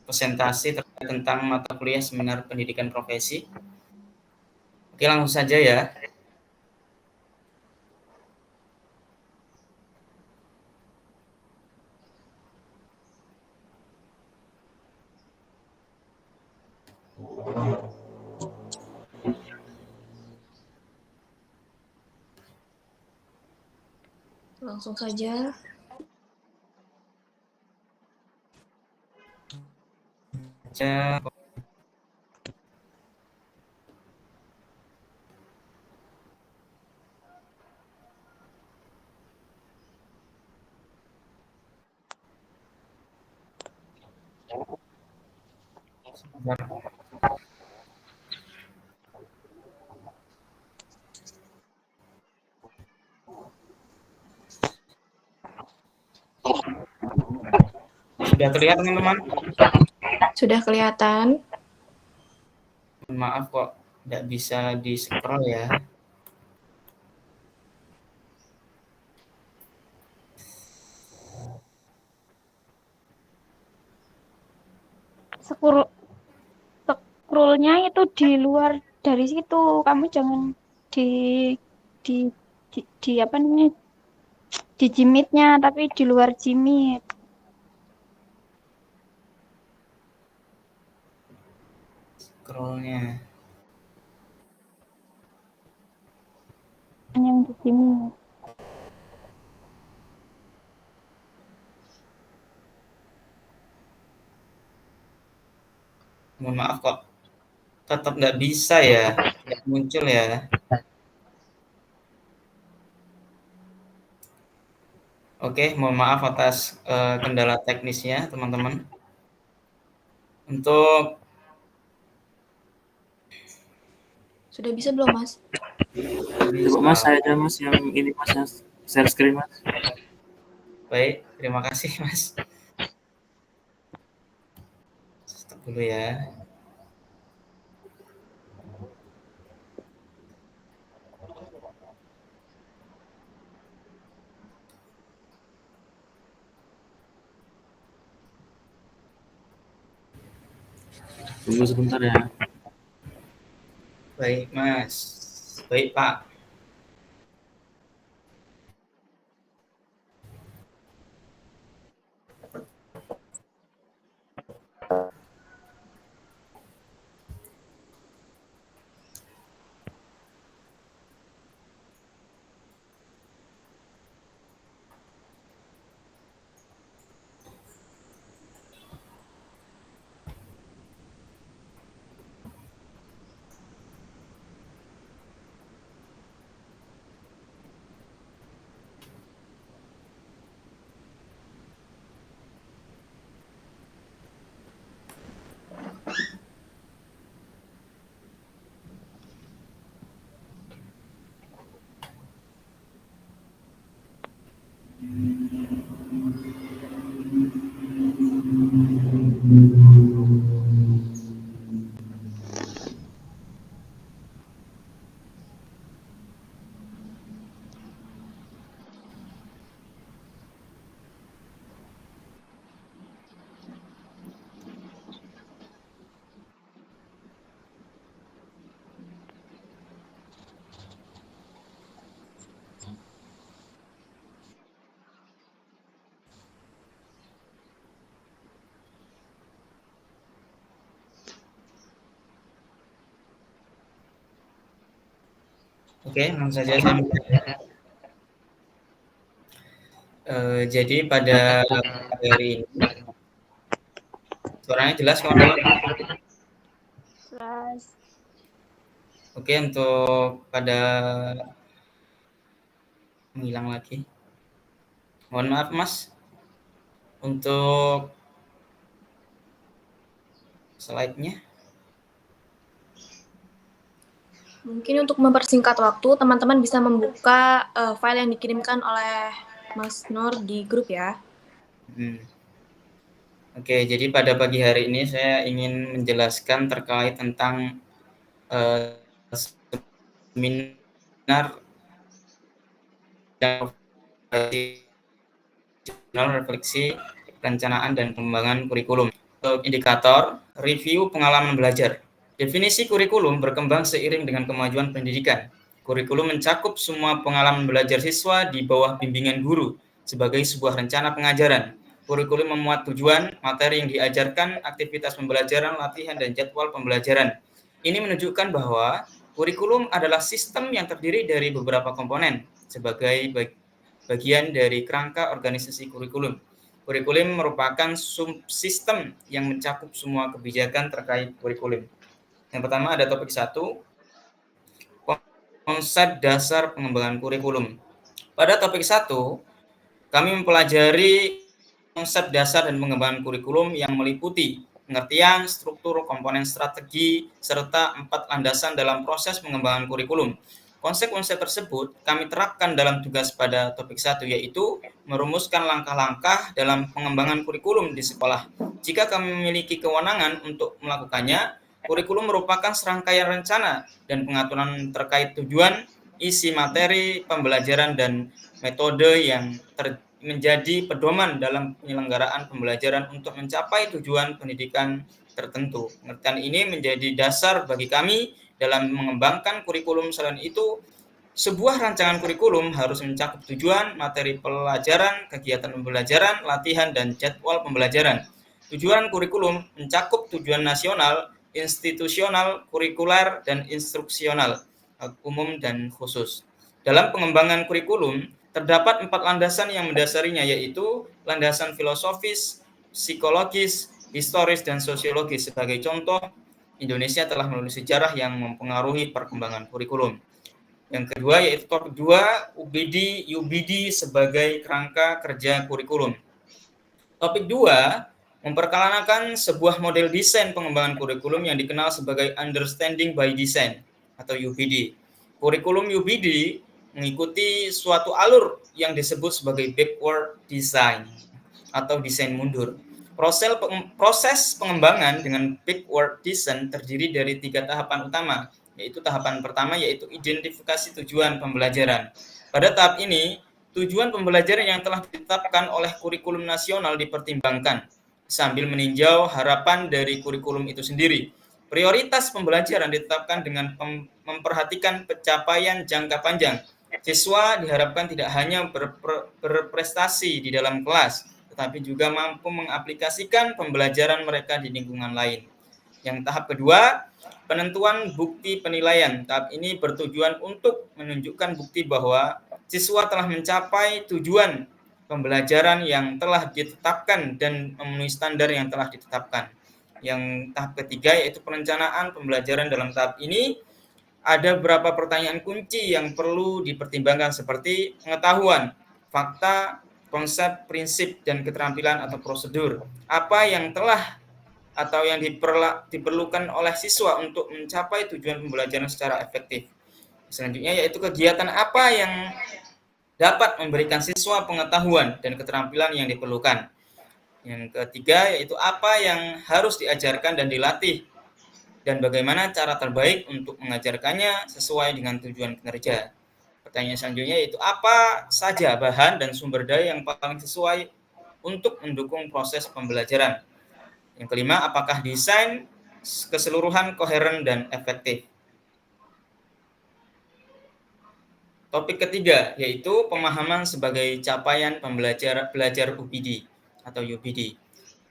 presentasi tentang mata kuliah seminar pendidikan profesi Oke, langsung saja ya. Langsung saja. Sudah terlihat teman-teman? Sudah kelihatan. Maaf kok tidak bisa di scroll ya. Scrollnya itu di luar dari situ. Kamu jangan di di apa namanya? Di Gmeet-nya, tapi di luar Gmeet. Scrollnya. Yang di Gmeet. Mohon maaf kok tetap nggak bisa ya, tidak muncul ya. Oke, mohon maaf atas kendala teknisnya teman-teman. Untuk Sudah bisa belum, Mas? Coba Mas, saya aja Mas yang ini Mas yang share screen Mas. baik, terima kasih Mas. Stop dulu ya. Tunggu sebentar ya. Baik Mas, baik Pak. Oke, langsung saja saya jadi pada hari ini suaranya jelas kawan-kawan? Jelas. Oke, untuk pada menghilang lagi. Mohon maaf Mas. Untuk slide-nya. Mungkin untuk mempersingkat waktu, teman-teman bisa membuka file yang dikirimkan oleh Mas Nur di grup ya. Oke, jadi pada pagi hari ini saya ingin menjelaskan terkait tentang seminar refleksi perencanaan dan pengembangan kurikulum. Untuk indikator, review pengalaman belajar. Definisi kurikulum berkembang seiring dengan kemajuan pendidikan. Kurikulum mencakup semua pengalaman belajar siswa di bawah bimbingan guru sebagai sebuah rencana pengajaran. Kurikulum memuat tujuan, materi yang diajarkan, aktivitas pembelajaran, latihan, dan jadwal pembelajaran. Ini menunjukkan bahwa kurikulum adalah sistem yang terdiri dari beberapa komponen sebagai bagian dari kerangka organisasi kurikulum. Kurikulum merupakan subsistem yang mencakup semua kebijakan terkait kurikulum. Yang pertama ada topik 1, konsep dasar pengembangan kurikulum. Pada topik 1, kami mempelajari konsep dasar dan pengembangan kurikulum yang meliputi pengertian, struktur, komponen strategi, serta 4 landasan dalam proses pengembangan kurikulum. Konsep-konsep tersebut kami terapkan dalam tugas pada topik 1, yaitu merumuskan langkah-langkah dalam pengembangan kurikulum di sekolah. Jika kami memiliki kewenangan untuk melakukannya, kurikulum merupakan serangkaian rencana dan pengaturan terkait tujuan, isi materi, pembelajaran, dan metode yang menjadi pedoman dalam penyelenggaraan pembelajaran untuk mencapai tujuan pendidikan tertentu. Pengertian ini menjadi dasar bagi kami dalam mengembangkan kurikulum. Selain itu, sebuah rancangan kurikulum harus mencakup tujuan, materi pelajaran, kegiatan pembelajaran, latihan, dan jadwal pembelajaran. Tujuan kurikulum mencakup tujuan nasional, institusional, kurikuler, dan instruksional, umum dan khusus. Dalam pengembangan kurikulum, terdapat 4 landasan yang mendasarinya, yaitu landasan filosofis, psikologis, historis, dan sosiologis. Sebagai contoh, Indonesia telah melalui sejarah yang mempengaruhi perkembangan kurikulum. Yang kedua yaitu topik 2, UBD sebagai kerangka kerja kurikulum. Topik 2 memperkenalkan sebuah model desain pengembangan kurikulum yang dikenal sebagai Understanding by Design atau UBD. Kurikulum UBD mengikuti suatu alur yang disebut sebagai backward design atau desain mundur. Proses pengembangan dengan backward design terdiri dari 3 tahapan utama, yaitu tahapan pertama yaitu identifikasi tujuan pembelajaran. Pada tahap ini, tujuan pembelajaran yang telah ditetapkan oleh kurikulum nasional dipertimbangkan sambil meninjau harapan dari kurikulum itu sendiri. Prioritas pembelajaran ditetapkan dengan memperhatikan pencapaian jangka panjang. Siswa diharapkan tidak hanya berprestasi di dalam kelas, tetapi juga mampu mengaplikasikan pembelajaran mereka di lingkungan lain. Yang tahap kedua, penentuan bukti penilaian. Tahap ini bertujuan untuk menunjukkan bukti bahwa siswa telah mencapai tujuan pembelajaran yang telah ditetapkan dan memenuhi standar yang telah ditetapkan. Yang tahap ketiga yaitu perencanaan pembelajaran. Dalam tahap ini ada beberapa pertanyaan kunci yang perlu dipertimbangkan seperti pengetahuan, fakta, konsep, prinsip, dan keterampilan atau prosedur. Apa yang telah atau yang diperlukan oleh siswa untuk mencapai tujuan pembelajaran secara efektif. Selanjutnya yaitu kegiatan apa yang dapat memberikan siswa pengetahuan dan keterampilan yang diperlukan. Yang ketiga yaitu apa yang harus diajarkan dan dilatih dan bagaimana cara terbaik untuk mengajarkannya sesuai dengan tujuan kinerja. Pertanyaan selanjutnya yaitu apa saja bahan dan sumber daya yang paling sesuai untuk mendukung proses pembelajaran. Yang kelima, apakah desain keseluruhan koheren dan efektif. Topik ketiga yaitu pemahaman sebagai capaian belajar UBD atau UBD.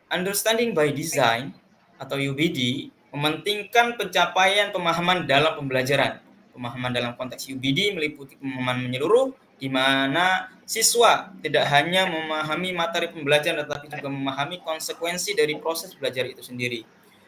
Understanding by Design atau UBD mementingkan pencapaian pemahaman dalam pembelajaran. Pemahaman dalam konteks UBD meliputi pemahaman menyeluruh di mana siswa tidak hanya memahami materi pembelajaran tetapi juga memahami konsekuensi dari proses belajar itu sendiri.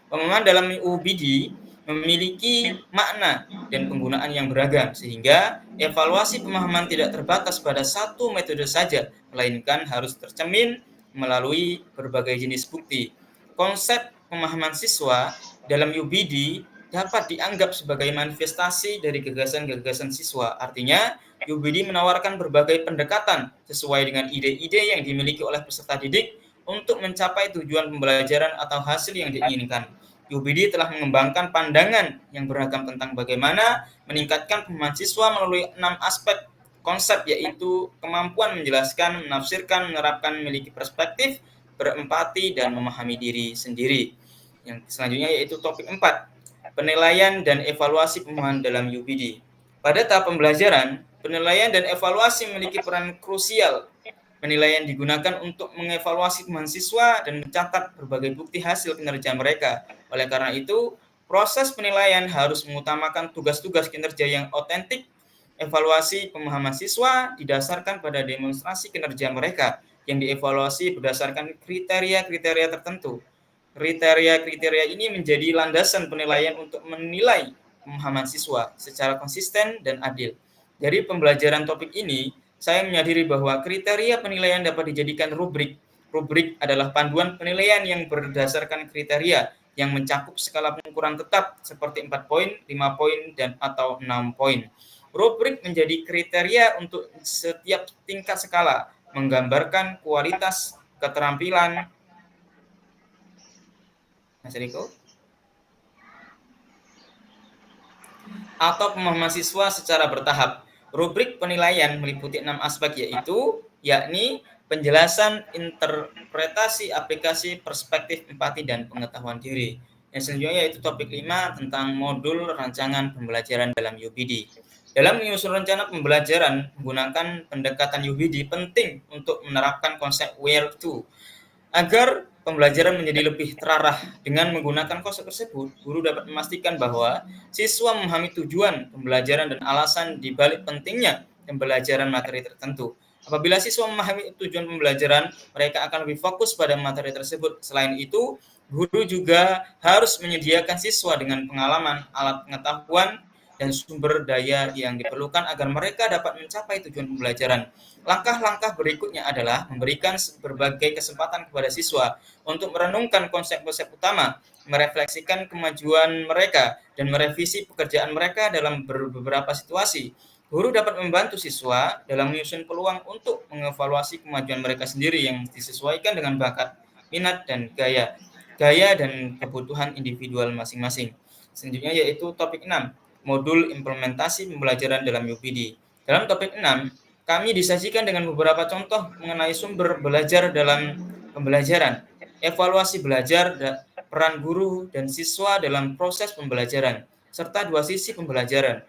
Pemahaman dalam UBD memiliki makna dan penggunaan yang beragam sehingga evaluasi pemahaman tidak terbatas pada satu metode saja, melainkan harus tercermin melalui berbagai jenis bukti. Konsep pemahaman siswa dalam UBD dapat dianggap sebagai manifestasi dari gagasan-gagasan siswa. Artinya, UBD menawarkan berbagai pendekatan sesuai dengan ide-ide yang dimiliki oleh peserta didik untuk mencapai tujuan pembelajaran atau hasil yang diinginkan. UBD telah mengembangkan pandangan yang beragam tentang bagaimana meningkatkan pemahaman siswa melalui 6 aspek konsep, yaitu kemampuan menjelaskan, menafsirkan, menerapkan, memiliki perspektif, berempati, dan memahami diri sendiri. Yang selanjutnya yaitu topik 4, penilaian dan evaluasi pemahaman dalam UPD. Pada tahap pembelajaran, penilaian dan evaluasi memiliki peran krusial. Penilaian digunakan untuk mengevaluasi pemahaman siswa dan mencatat berbagai bukti hasil kinerja mereka. Oleh karena itu, proses penilaian harus mengutamakan tugas-tugas kinerja yang otentik. Evaluasi pemahaman siswa didasarkan pada demonstrasi kinerja mereka yang dievaluasi berdasarkan kriteria-kriteria tertentu. Kriteria-kriteria ini menjadi landasan penilaian untuk menilai pemahaman siswa secara konsisten dan adil. Dari pembelajaran topik ini, saya menyadari bahwa kriteria penilaian dapat dijadikan rubrik. Rubrik adalah panduan penilaian yang berdasarkan kriteria yang mencakup skala pengukuran tetap seperti 4 poin, 5 poin, dan atau 6 poin. Rubrik menjadi kriteria untuk setiap tingkat skala, menggambarkan kualitas, keterampilan, Mas Riko, atau pemahaman siswa secara bertahap. Rubrik penilaian meliputi 6 aspek yakni penjelasan, interpretasi, aplikasi, perspektif, empati, dan pengetahuan diri. Yang selanjutnya yaitu topik 5 tentang modul rancangan pembelajaran dalam UPD. Dalam menyusun rencana pembelajaran menggunakan pendekatan UPD penting untuk menerapkan konsep where to. Agar pembelajaran menjadi lebih terarah dengan menggunakan konsep tersebut, guru dapat memastikan bahwa siswa memahami tujuan pembelajaran dan alasan di balik pentingnya pembelajaran materi tertentu. Apabila siswa memahami tujuan pembelajaran, mereka akan lebih fokus pada materi tersebut. Selain itu, guru juga harus menyediakan siswa dengan pengalaman, alat pengetahuan, dan sumber daya yang diperlukan agar mereka dapat mencapai tujuan pembelajaran. Langkah-langkah berikutnya adalah memberikan berbagai kesempatan kepada siswa untuk merenungkan konsep-konsep utama, merefleksikan kemajuan mereka, dan merevisi pekerjaan mereka dalam beberapa situasi. Guru dapat membantu siswa dalam menyusun peluang untuk mengevaluasi kemajuan mereka sendiri yang disesuaikan dengan bakat, minat, dan gaya dan kebutuhan individual masing-masing. Selanjutnya yaitu topik 6, modul implementasi pembelajaran dalam UPD. Dalam topik 6, kami disajikan dengan beberapa contoh mengenai sumber belajar dalam pembelajaran, evaluasi belajar, peran guru dan siswa dalam proses pembelajaran, serta 2 sisi pembelajaran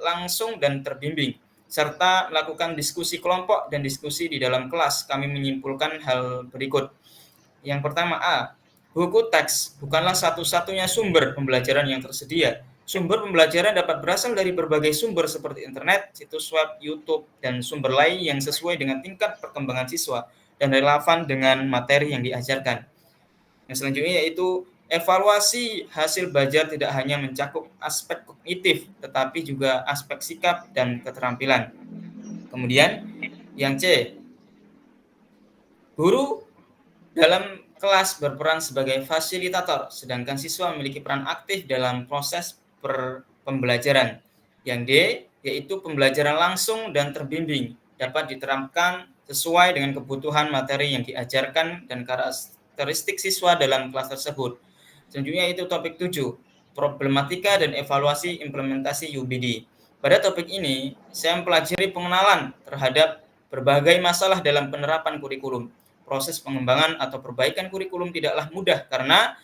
langsung dan terbimbing, serta melakukan diskusi kelompok dan diskusi di dalam kelas. Kami menyimpulkan hal berikut. Yang pertama, A. Buku teks bukanlah satu-satunya sumber pembelajaran yang tersedia. Sumber pembelajaran dapat berasal dari berbagai sumber seperti internet, situs web, YouTube, dan sumber lain yang sesuai dengan tingkat perkembangan siswa dan relevan dengan materi yang diajarkan. Yang selanjutnya yaitu evaluasi hasil belajar tidak hanya mencakup aspek kognitif, tetapi juga aspek sikap dan keterampilan. Kemudian yang C, guru dalam kelas berperan sebagai fasilitator, sedangkan siswa memiliki peran aktif dalam proses pembelajaran. Yang D, yaitu pembelajaran langsung dan terbimbing, dapat diterapkan sesuai dengan kebutuhan materi yang diajarkan dan karakteristik siswa dalam kelas tersebut. Selanjutnya itu topik 7, problematika dan evaluasi implementasi UPD. Pada topik ini, saya mempelajari pengenalan terhadap berbagai masalah dalam penerapan kurikulum. Proses pengembangan atau perbaikan kurikulum tidaklah mudah karena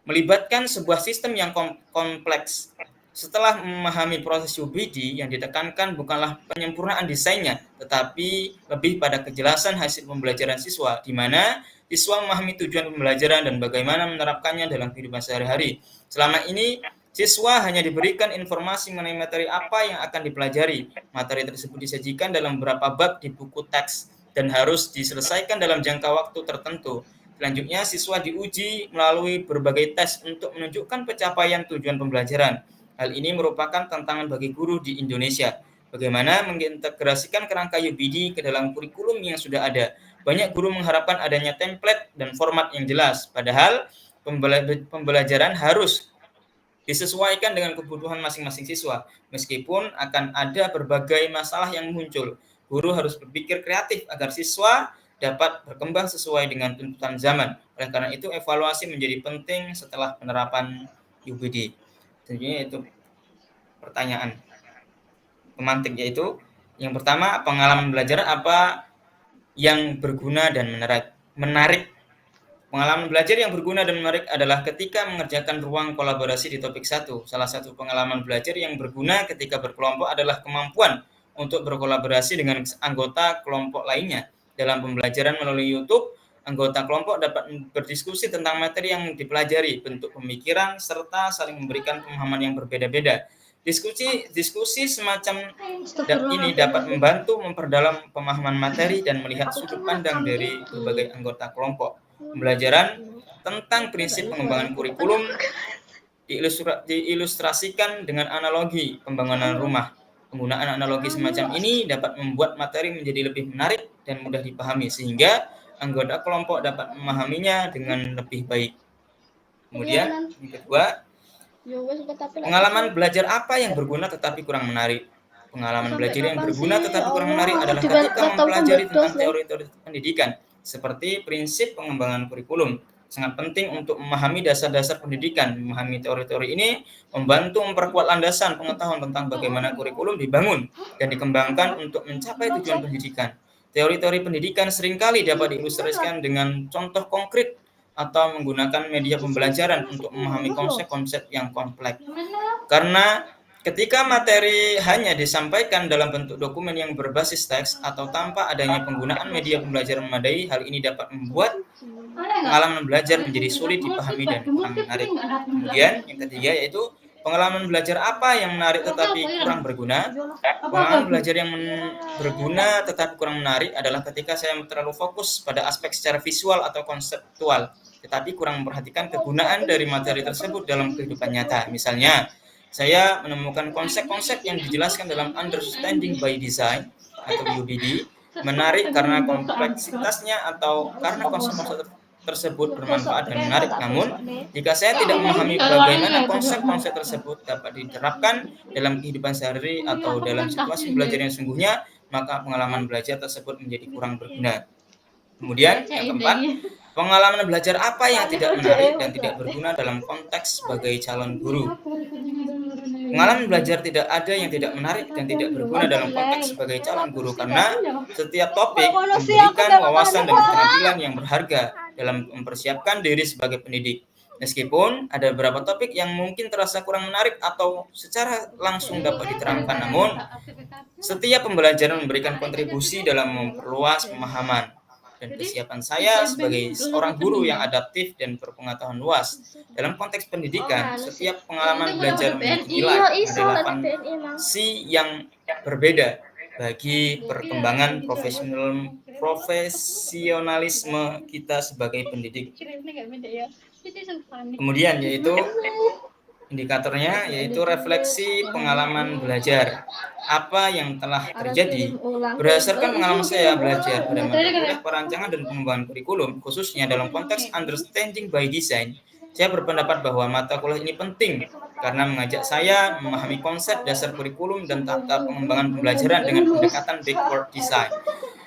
melibatkan sebuah sistem yang kompleks. Setelah memahami proses UPD, yang ditekankan bukanlah penyempurnaan desainnya, tetapi lebih pada kejelasan hasil pembelajaran siswa, di mana siswa memahami tujuan pembelajaran dan bagaimana menerapkannya dalam kehidupan sehari-hari. Selama ini, siswa hanya diberikan informasi mengenai materi apa yang akan dipelajari. Materi tersebut disajikan dalam beberapa bab di buku teks dan harus diselesaikan dalam jangka waktu tertentu. Selanjutnya, siswa diuji melalui berbagai tes untuk menunjukkan pencapaian tujuan pembelajaran. Hal ini merupakan tantangan bagi guru di Indonesia. Bagaimana mengintegrasikan kerangka UPD ke dalam kurikulum yang sudah ada. Banyak guru mengharapkan adanya template dan format yang jelas, padahal pembelajaran harus disesuaikan dengan kebutuhan masing-masing siswa. Meskipun akan ada berbagai masalah yang muncul, guru harus berpikir kreatif agar siswa dapat berkembang sesuai dengan tuntutan zaman. Oleh karena itu, evaluasi menjadi penting setelah penerapan UPD. Tentunya itu pertanyaan pemantik, yaitu yang pertama, pengalaman belajar apa yang berguna dan menarik. Pengalaman belajar yang berguna dan menarik adalah ketika mengerjakan ruang kolaborasi di topik 1. Salah satu pengalaman belajar yang berguna ketika berkelompok adalah kemampuan untuk berkolaborasi dengan anggota kelompok lainnya. Dalam pembelajaran melalui YouTube, anggota kelompok dapat berdiskusi tentang materi yang dipelajari, bentuk pemikiran, serta saling memberikan pemahaman yang berbeda-beda. Diskusi semacam ini dapat membantu memperdalam pemahaman materi dan melihat sudut pandang dari berbagai anggota kelompok. Pembelajaran tentang prinsip pengembangan kurikulum diilustrasikan dengan analogi pembangunan rumah. Penggunaan analogi semacam ini dapat membuat materi menjadi lebih menarik dan mudah dipahami, sehingga anggota kelompok dapat memahaminya dengan lebih baik. Kemudian, yang kedua, pengalaman belajar apa yang berguna tetapi kurang menarik? Pengalaman belajar yang berguna tetapi kurang menarik adalah ketika mempelajari tentang teori-teori pendidikan, seperti prinsip pengembangan kurikulum. Sangat penting untuk memahami dasar-dasar pendidikan. Memahami teori-teori ini membantu memperkuat landasan pengetahuan tentang bagaimana kurikulum dibangun dan dikembangkan untuk mencapai tujuan pendidikan. Teori-teori pendidikan seringkali dapat diilustrasikan dengan contoh konkret atau menggunakan media pembelajaran untuk memahami konsep-konsep yang kompleks. Karena ketika materi hanya disampaikan dalam bentuk dokumen yang berbasis teks atau tanpa adanya penggunaan media pembelajaran memadai, hal ini dapat membuat pengalaman belajar menjadi sulit dipahami dan kurang menarik. Kemudian yang ketiga yaitu pengalaman belajar apa yang menarik tetapi kurang berguna? Pengalaman belajar yang berguna tetapi kurang menarik adalah ketika saya terlalu fokus pada aspek secara visual atau konseptual, tetapi kurang memperhatikan kegunaan dari materi tersebut dalam kehidupan nyata. Misalnya, saya menemukan konsep-konsep yang dijelaskan dalam Understanding by Design atau UBD menarik karena kompleksitasnya atau karena konsep-konsep tersebut bermanfaat dan menarik. Namun, jika saya tidak memahami bagaimana konsep-konsep tersebut dapat diterapkan dalam kehidupan sehari-hari atau dalam situasi belajar yang sungguhnya, maka pengalaman belajar tersebut menjadi kurang berguna. Kemudian, yang keempat, pengalaman belajar apa yang tidak menarik dan tidak berguna dalam konteks sebagai calon guru? Pengalaman belajar tidak ada yang tidak menarik dan tidak berguna dalam konteks sebagai calon guru, karena setiap topik memberikan wawasan dan keterampilan yang berharga dalam mempersiapkan diri sebagai pendidik. Meskipun ada beberapa topik yang mungkin terasa kurang menarik atau secara langsung dapat diterangkan, namun setiap pembelajaran memberikan kontribusi dalam memperluas pemahaman dan kesiapan saya sebagai seorang guru yang adaptif dan berpengetahuan luas. Dalam konteks pendidikan, setiap pengalaman belajar memiliki nilai relevansi yang berbeda bagi perkembangan profesionalisme kita sebagai pendidik. Kemudian yaitu indikatornya yaitu refleksi pengalaman belajar. Apa yang telah terjadi? Berdasarkan pengalaman saya belajar pada mata kuliah perancangan dan pengembangan kurikulum, khususnya dalam konteks Understanding by Design, saya berpendapat bahwa mata kuliah ini penting karena mengajak saya memahami konsep dasar kurikulum dan tata pengembangan pembelajaran dengan pendekatan backward design.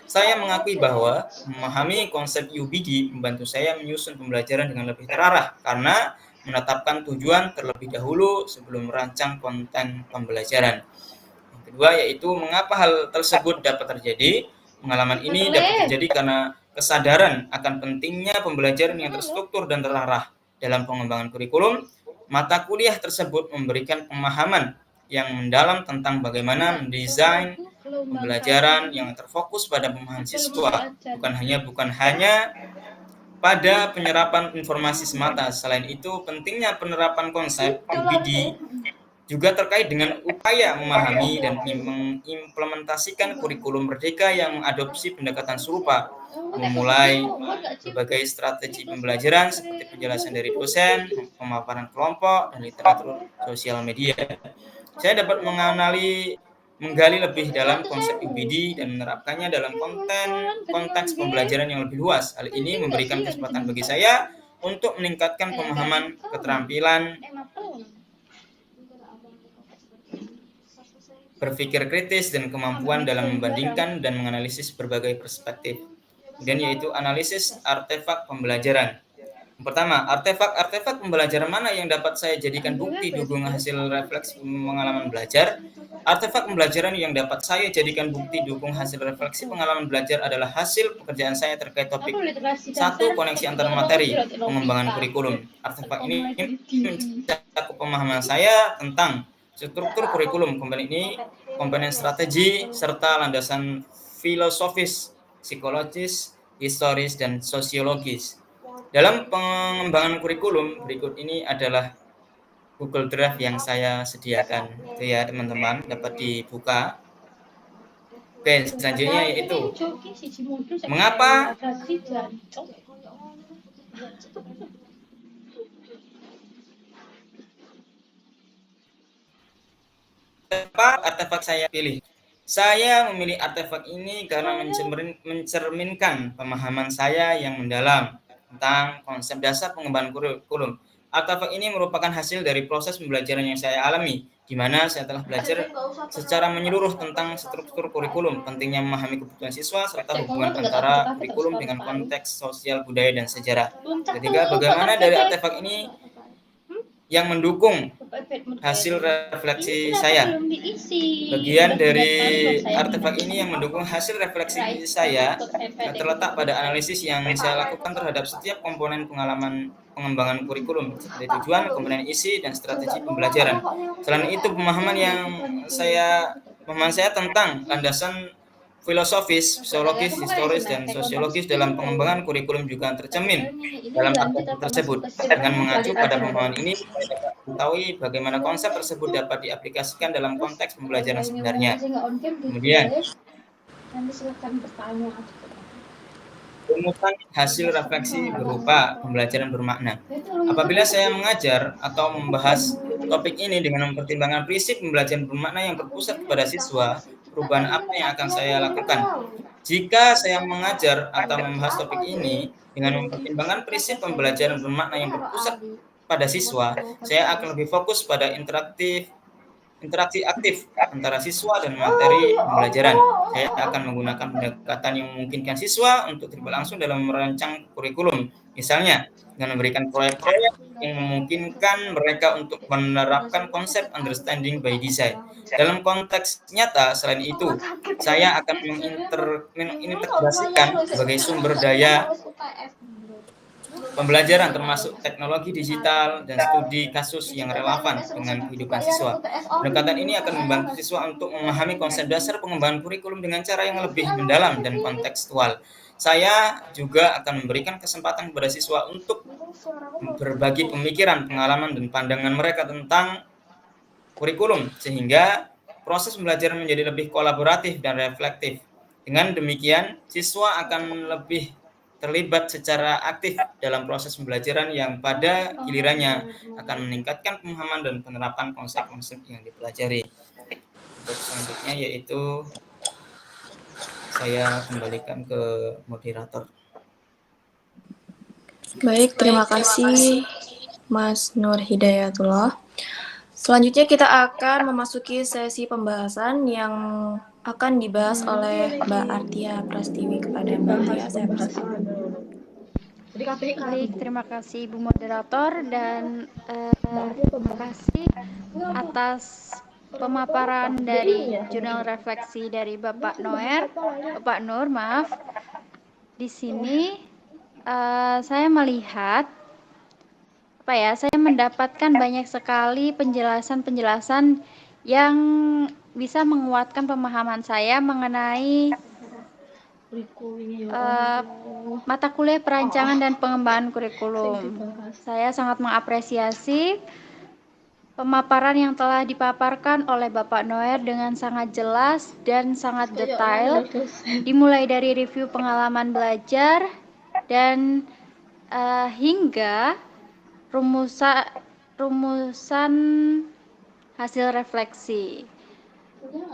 Saya mengakui bahwa memahami konsep UBD membantu saya menyusun pembelajaran dengan lebih terarah karena menetapkan tujuan terlebih dahulu sebelum merancang konten pembelajaran. Yang kedua yaitu mengapa hal tersebut dapat terjadi. Pengalaman ini dapat terjadi karena kesadaran akan pentingnya pembelajaran yang terstruktur dan terarah. Dalam pengembangan kurikulum, mata kuliah tersebut memberikan pemahaman yang mendalam tentang bagaimana mendesain pembelajaran yang terfokus pada pemahaman siswa, bukan hanya pada penyerapan informasi semata. Selain itu, pentingnya penerapan konsep UBD juga terkait dengan upaya memahami dan mengimplementasikan kurikulum merdeka yang mengadopsi pendekatan serupa, memulai berbagai strategi pembelajaran seperti penjelasan dari dosen, pemaparan kelompok, dan literatur sosial media. Saya dapat menggali lebih dalam konsep UBD dan menerapkannya dalam konteks pembelajaran yang lebih luas. Hal ini memberikan kesempatan bagi saya untuk meningkatkan pemahaman, keterampilan berpikir kritis dan kemampuan dalam membandingkan dan menganalisis berbagai perspektif. Kemudian yaitu analisis artefak pembelajaran. Pertama, artefak pembelajaran mana yang dapat saya jadikan bukti dukung hasil refleksi pengalaman belajar? Artefak pembelajaran yang dapat saya jadikan bukti dukung hasil refleksi pengalaman belajar adalah hasil pekerjaan saya terkait topik 1. Koneksi antar materi, pengembangan kurikulum. Artefak ini mencakup pemahaman saya tentang struktur kurikulum, komponen strategi, serta landasan filosofis, psikologis, historis, dan sosiologis. Dalam pengembangan kurikulum, berikut ini adalah Google Drive yang saya sediakan. Itu ya teman-teman, dapat dibuka. Oke, selanjutnya yaitu mengapa artefak saya pilih? Saya memilih artefak ini karena mencerminkan pemahaman saya yang mendalam tentang konsep dasar pengembangan kurikulum. Artefak ini merupakan hasil dari proses pembelajaran yang saya alami, di mana saya telah belajar secara menyeluruh tentang struktur kurikulum, pentingnya memahami kebutuhan siswa, serta hubungan antara kurikulum dengan konteks sosial, budaya, dan sejarah. Ketiga, bagaimana dari artefak ini yang mendukung hasil refleksi saya. Bagian dari artefak ini yang mendukung hasil refleksi saya terletak pada analisis yang saya lakukan terhadap setiap komponen pengembangan kurikulum, seperti tujuan, komponen isi, dan strategi pembelajaran. Selain itu, pemahaman saya tentang landasan filosofis, psikologis, historis, dan sosiologis dalam pengembangan kurikulum juga tercermin dalam artefak tersebut. Dengan mengacu pada pemahaman ini, saya dapat mengetahui bagaimana konsep tersebut dapat diaplikasikan dalam konteks pembelajaran sebenarnya. Kemudian, rumusan hasil refleksi berupa pembelajaran bermakna. Apabila saya mengajar atau membahas topik ini dengan mempertimbangkan prinsip pembelajaran bermakna yang berpusat kepada siswa, perubahan apa yang akan saya lakukan? Jika saya mengajar atau membahas topik ini dengan mempertimbangkan prinsip pembelajaran bermakna yang berpusat pada siswa, saya akan lebih fokus pada interaksi aktif antara siswa dan materi pembelajaran. Saya akan menggunakan pendekatan yang memungkinkan siswa untuk terlibat langsung dalam merancang kurikulum. Misalnya, dengan memberikan proyek-proyek yang memungkinkan mereka untuk menerapkan konsep understanding by design. Dalam konteks nyata, selain itu, saya akan mengintegrasikan sebagai sumber daya pembelajaran termasuk teknologi digital dan studi kasus yang relevan dengan kehidupan siswa. Pendekatan ini akan membantu siswa untuk memahami konsep dasar pengembangan kurikulum dengan cara yang lebih mendalam dan kontekstual. Saya juga akan memberikan kesempatan kepada siswa untuk berbagi pemikiran, pengalaman, dan pandangan mereka tentang kurikulum, sehingga proses pembelajaran menjadi lebih kolaboratif dan reflektif. Dengan demikian, siswa akan lebih terlibat secara aktif dalam proses pembelajaran yang pada gilirannya akan meningkatkan pemahaman dan penerapan konsep-konsep yang dipelajari. Untuk selanjutnya yaitu saya kembalikan ke moderator. Baik, terima kasih Mas Nur Hidayatullah. Selanjutnya kita akan memasuki sesi pembahasan yang akan dibahas oleh Mbak Artia Prastiwi. Kepada Mbak Artia, saya persilakan. Baik, terima kasih Ibu Moderator dan terima kasih atas pemaparan dari jurnal refleksi dari Bapak Nur, maaf. Di sini saya melihat saya mendapatkan banyak sekali penjelasan-penjelasan yang bisa menguatkan pemahaman saya mengenai mata kuliah perancangan dan pengembangan kurikulum. Saya sangat mengapresiasi pemaparan yang telah dipaparkan oleh Bapak Noer dengan sangat jelas dan sangat detail, dimulai dari review pengalaman belajar dan hingga rumusan hasil refleksi.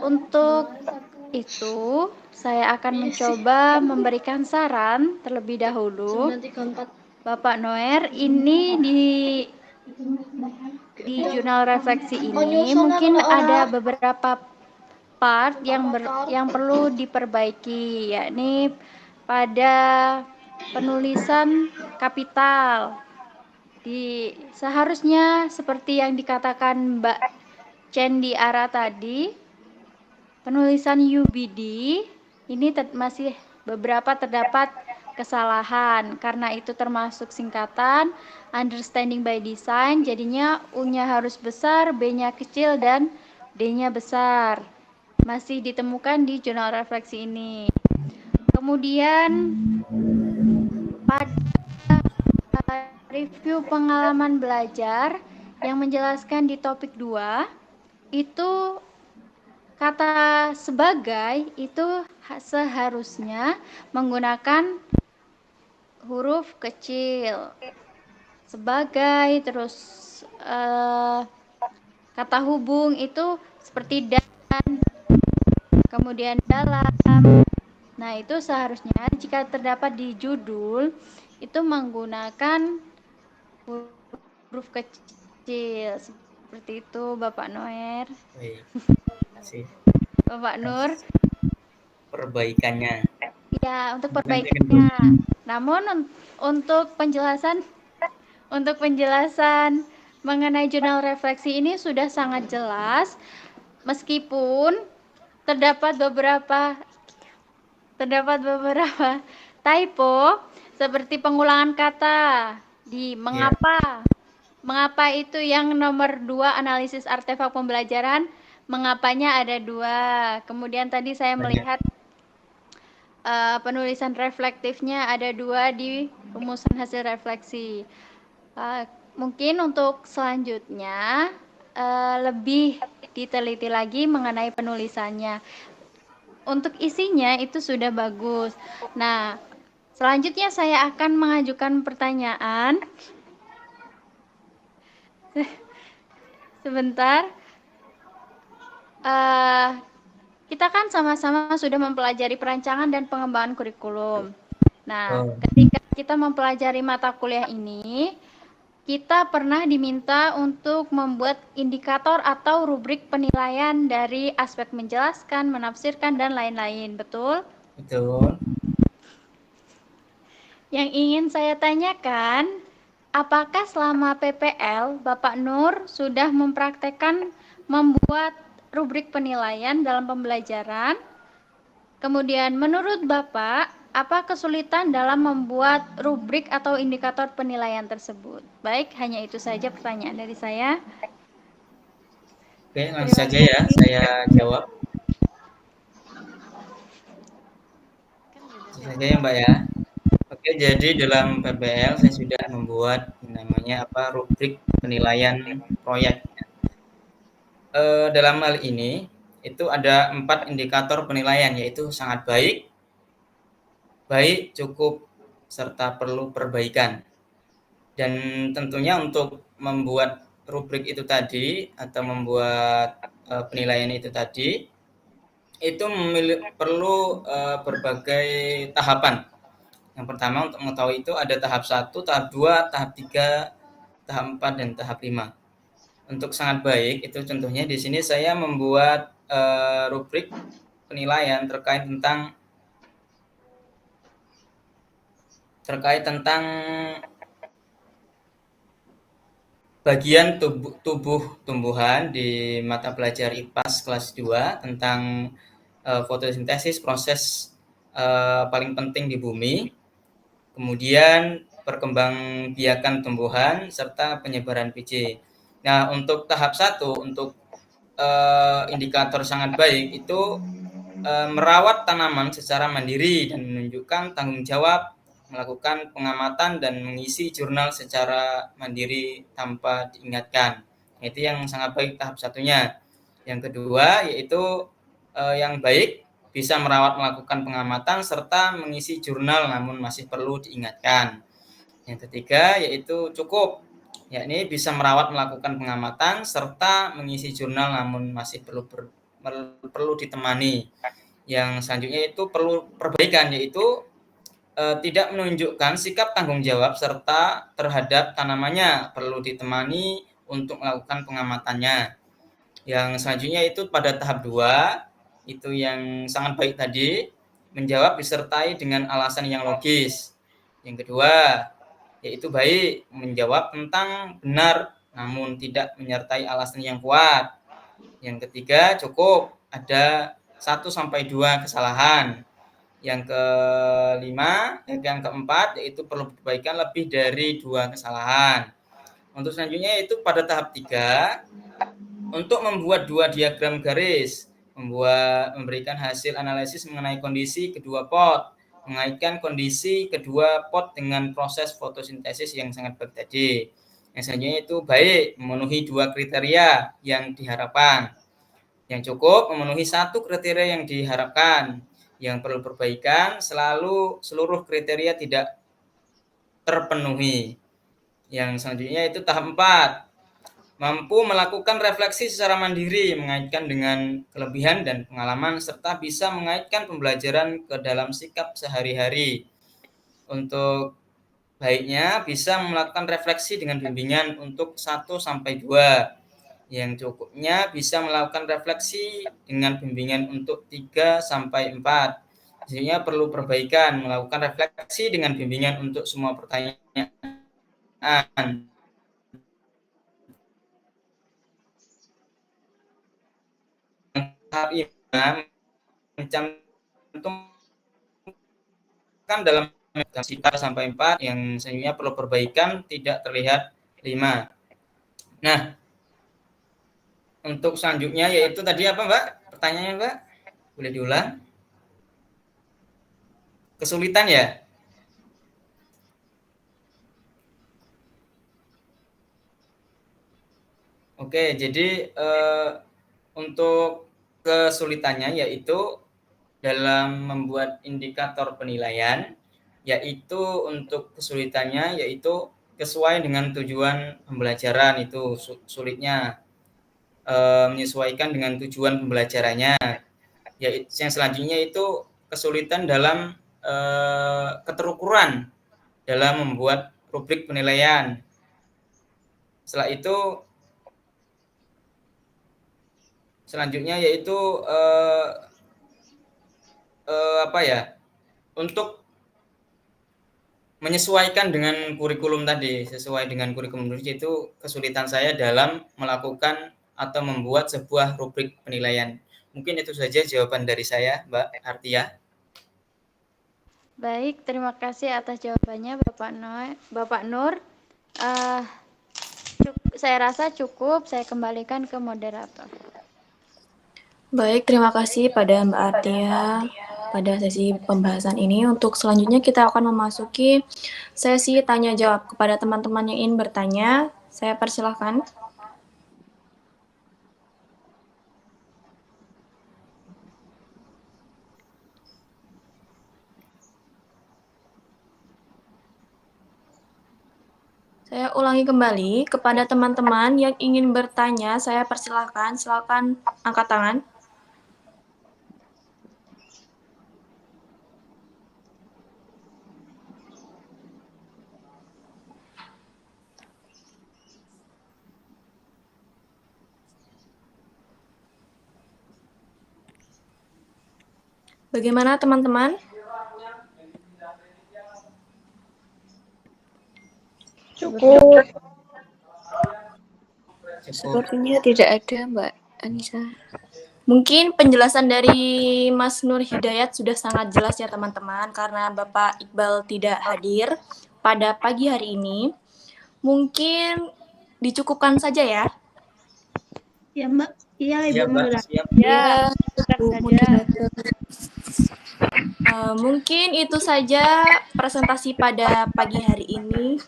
Untuk itu, saya akan mencoba memberikan saran terlebih dahulu. Bapak Noer, ini di jurnal refleksi ini mungkin ada beberapa part yang perlu diperbaiki, yakni pada penulisan kapital Seharusnya seperti yang dikatakan Mbak Cendi Ara tadi, penulisan UBD ini masih beberapa terdapat kesalahan, karena itu termasuk singkatan understanding by design, jadinya U-nya harus besar, B-nya kecil, dan D-nya besar. Masih ditemukan di jurnal refleksi ini. Kemudian pada review pengalaman belajar yang menjelaskan di topik 2 itu kata sebagai itu seharusnya menggunakan huruf kecil. Sebagai, terus kata hubung itu seperti dan, kemudian dalam. Nah, itu seharusnya jika terdapat di judul itu menggunakan huruf kecil. Seperti itu, Bapak Noer. Baik, terima kasih. Bapak Nur. Perbaikannya. Ya, untuk perbaikannya. Namun untuk penjelasan mengenai jurnal refleksi ini sudah sangat jelas, meskipun terdapat beberapa typo seperti pengulangan kata di mengapa. Mengapa itu yang nomor 2 analisis artefak pembelajaran, mengapanya ada 2. Kemudian tadi saya melihat penulisan reflektifnya ada 2 di rumusan hasil refleksi. Mungkin untuk selanjutnya lebih diteliti lagi mengenai penulisannya. Untuk isinya itu sudah bagus. Nah, selanjutnya saya akan mengajukan pertanyaan. Sebentar. Kita kan sama-sama sudah mempelajari perancangan dan pengembangan kurikulum. Nah, ketika kita mempelajari mata kuliah ini, kita pernah diminta untuk membuat indikator atau rubrik penilaian dari aspek menjelaskan, menafsirkan, dan lain-lain. Betul? Betul. Yang ingin saya tanyakan, apakah selama PPL Bapak Nur sudah mempraktekkan membuat rubrik penilaian dalam pembelajaran? Kemudian menurut Bapak, apa kesulitan dalam membuat rubrik atau indikator penilaian tersebut? Baik, hanya itu saja pertanyaan dari saya. Oke, langsung saja ya, saya jawab. Langsung saja ya Mbak ya. Oke, jadi dalam PPL saya sudah membuat namanya rubrik penilaian proyek. Dalam hal ini itu ada 4 indikator penilaian, yaitu sangat baik, cukup, serta perlu perbaikan. Dan tentunya untuk membuat rubrik itu tadi atau membuat penilaian itu tadi itu perlu berbagai tahapan. Yang pertama, untuk mengetahui itu ada tahap 1, tahap 2, tahap 3, tahap 4, dan tahap 5. Untuk sangat baik itu contohnya di sini saya membuat rubrik penilaian terkait tentang bagian tubuh tumbuhan di mata pelajaran IPAS kelas 2 tentang fotosintesis, proses paling penting di bumi, kemudian perkembangbiakan tumbuhan, serta penyebaran biji. Nah, untuk tahap 1, untuk indikator sangat baik itu merawat tanaman secara mandiri dan menunjukkan tanggung jawab, melakukan pengamatan dan mengisi jurnal secara mandiri tanpa diingatkan. Itu yang sangat baik tahap 1-nya. Yang kedua yaitu yang baik bisa merawat, melakukan pengamatan serta mengisi jurnal namun masih perlu diingatkan. Yang ketiga yaitu cukup, yakni bisa merawat, melakukan pengamatan serta mengisi jurnal namun masih perlu ditemani. Yang selanjutnya itu perlu perbaikan, yaitu tidak menunjukkan sikap tanggung jawab serta terhadap tanamannya, perlu ditemani untuk melakukan pengamatannya. Yang selanjutnya itu pada tahap 2, itu yang sangat baik tadi, menjawab disertai dengan alasan yang logis. Yang kedua, yaitu baik menjawab tentang benar namun tidak menyertai alasan yang kuat. Yang ketiga, cukup ada 1-2 kesalahan. Yang keempat yaitu perlu perbaikan lebih dari 2 kesalahan. Untuk selanjutnya yaitu pada tahap 3, untuk membuat 2 diagram garis, memberikan hasil analisis mengenai kondisi kedua pot, mengaitkan kondisi kedua pot dengan proses fotosintesis yang sangat baik tadi. Yang selanjutnya itu baik memenuhi 2 kriteria yang diharapkan. Yang cukup memenuhi 1 kriteria yang diharapkan. Yang perlu perbaikan seluruh kriteria tidak terpenuhi. Yang selanjutnya itu tahap 4. Mampu melakukan refleksi secara mandiri, mengaitkan dengan kelebihan dan pengalaman, serta bisa mengaitkan pembelajaran ke dalam sikap sehari-hari. Untuk baiknya bisa melakukan refleksi dengan bimbingan untuk 1-2. Yang cukupnya bisa melakukan refleksi dengan bimbingan untuk 3-4. Sehingga perlu perbaikan, melakukan refleksi dengan bimbingan untuk semua pertanyaan. Tahap 5 mencantumkan dalam 3-4 yang sebenarnya perlu perbaikan tidak terlihat 5. Nah, untuk selanjutnya yaitu tadi apa Mbak? Pertanyaannya Mbak? Boleh diulang? Kesulitan ya? Oke, jadi untuk kesulitannya yaitu dalam membuat indikator penilaian, yaitu untuk kesulitannya yaitu sesuai dengan tujuan pembelajaran, itu sulitnya menyesuaikan dengan tujuan pembelajarannya. Yang selanjutnya itu kesulitan dalam keterukuran dalam membuat rubrik penilaian. Setelah itu selanjutnya yaitu untuk menyesuaikan dengan kurikulum tadi, sesuai dengan kurikulum itu kesulitan saya dalam melakukan atau membuat sebuah rubrik penilaian. Mungkin itu saja jawaban dari saya, Mbak Artia. Baik, terima kasih atas jawabannya Bapak Nur. Saya rasa cukup, saya kembalikan ke moderator. Baik, terima kasih pada Mbak Artia pada sesi pembahasan ini. Untuk selanjutnya kita akan memasuki sesi tanya jawab kepada teman-teman yang ingin bertanya. Saya persilahkan. Saya ulangi kembali kepada teman-teman yang ingin bertanya, saya persilahkan, silakan angkat tangan. Bagaimana teman-teman? Cukup. Sepertinya tidak ada, Mbak Anissa. Mungkin penjelasan dari Mas Nur Hidayat sudah sangat jelas ya teman-teman, karena Bapak Iqbal tidak hadir pada pagi hari ini. Mungkin dicukupkan saja ya. Ya Mbak, iya Ibu Moderator. Ya, Mungkin itu saja presentasi pada pagi hari ini.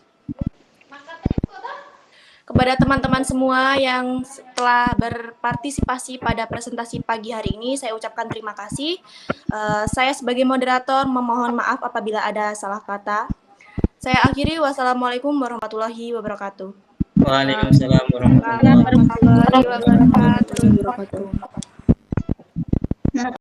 Kepada teman-teman semua yang telah berpartisipasi pada presentasi pagi hari ini, saya ucapkan terima kasih. Saya sebagai moderator memohon maaf apabila ada salah kata. Saya akhiri, wassalamualaikum warahmatullahi wabarakatuh. Waalaikumsalam warahmatullahi wabarakatuh.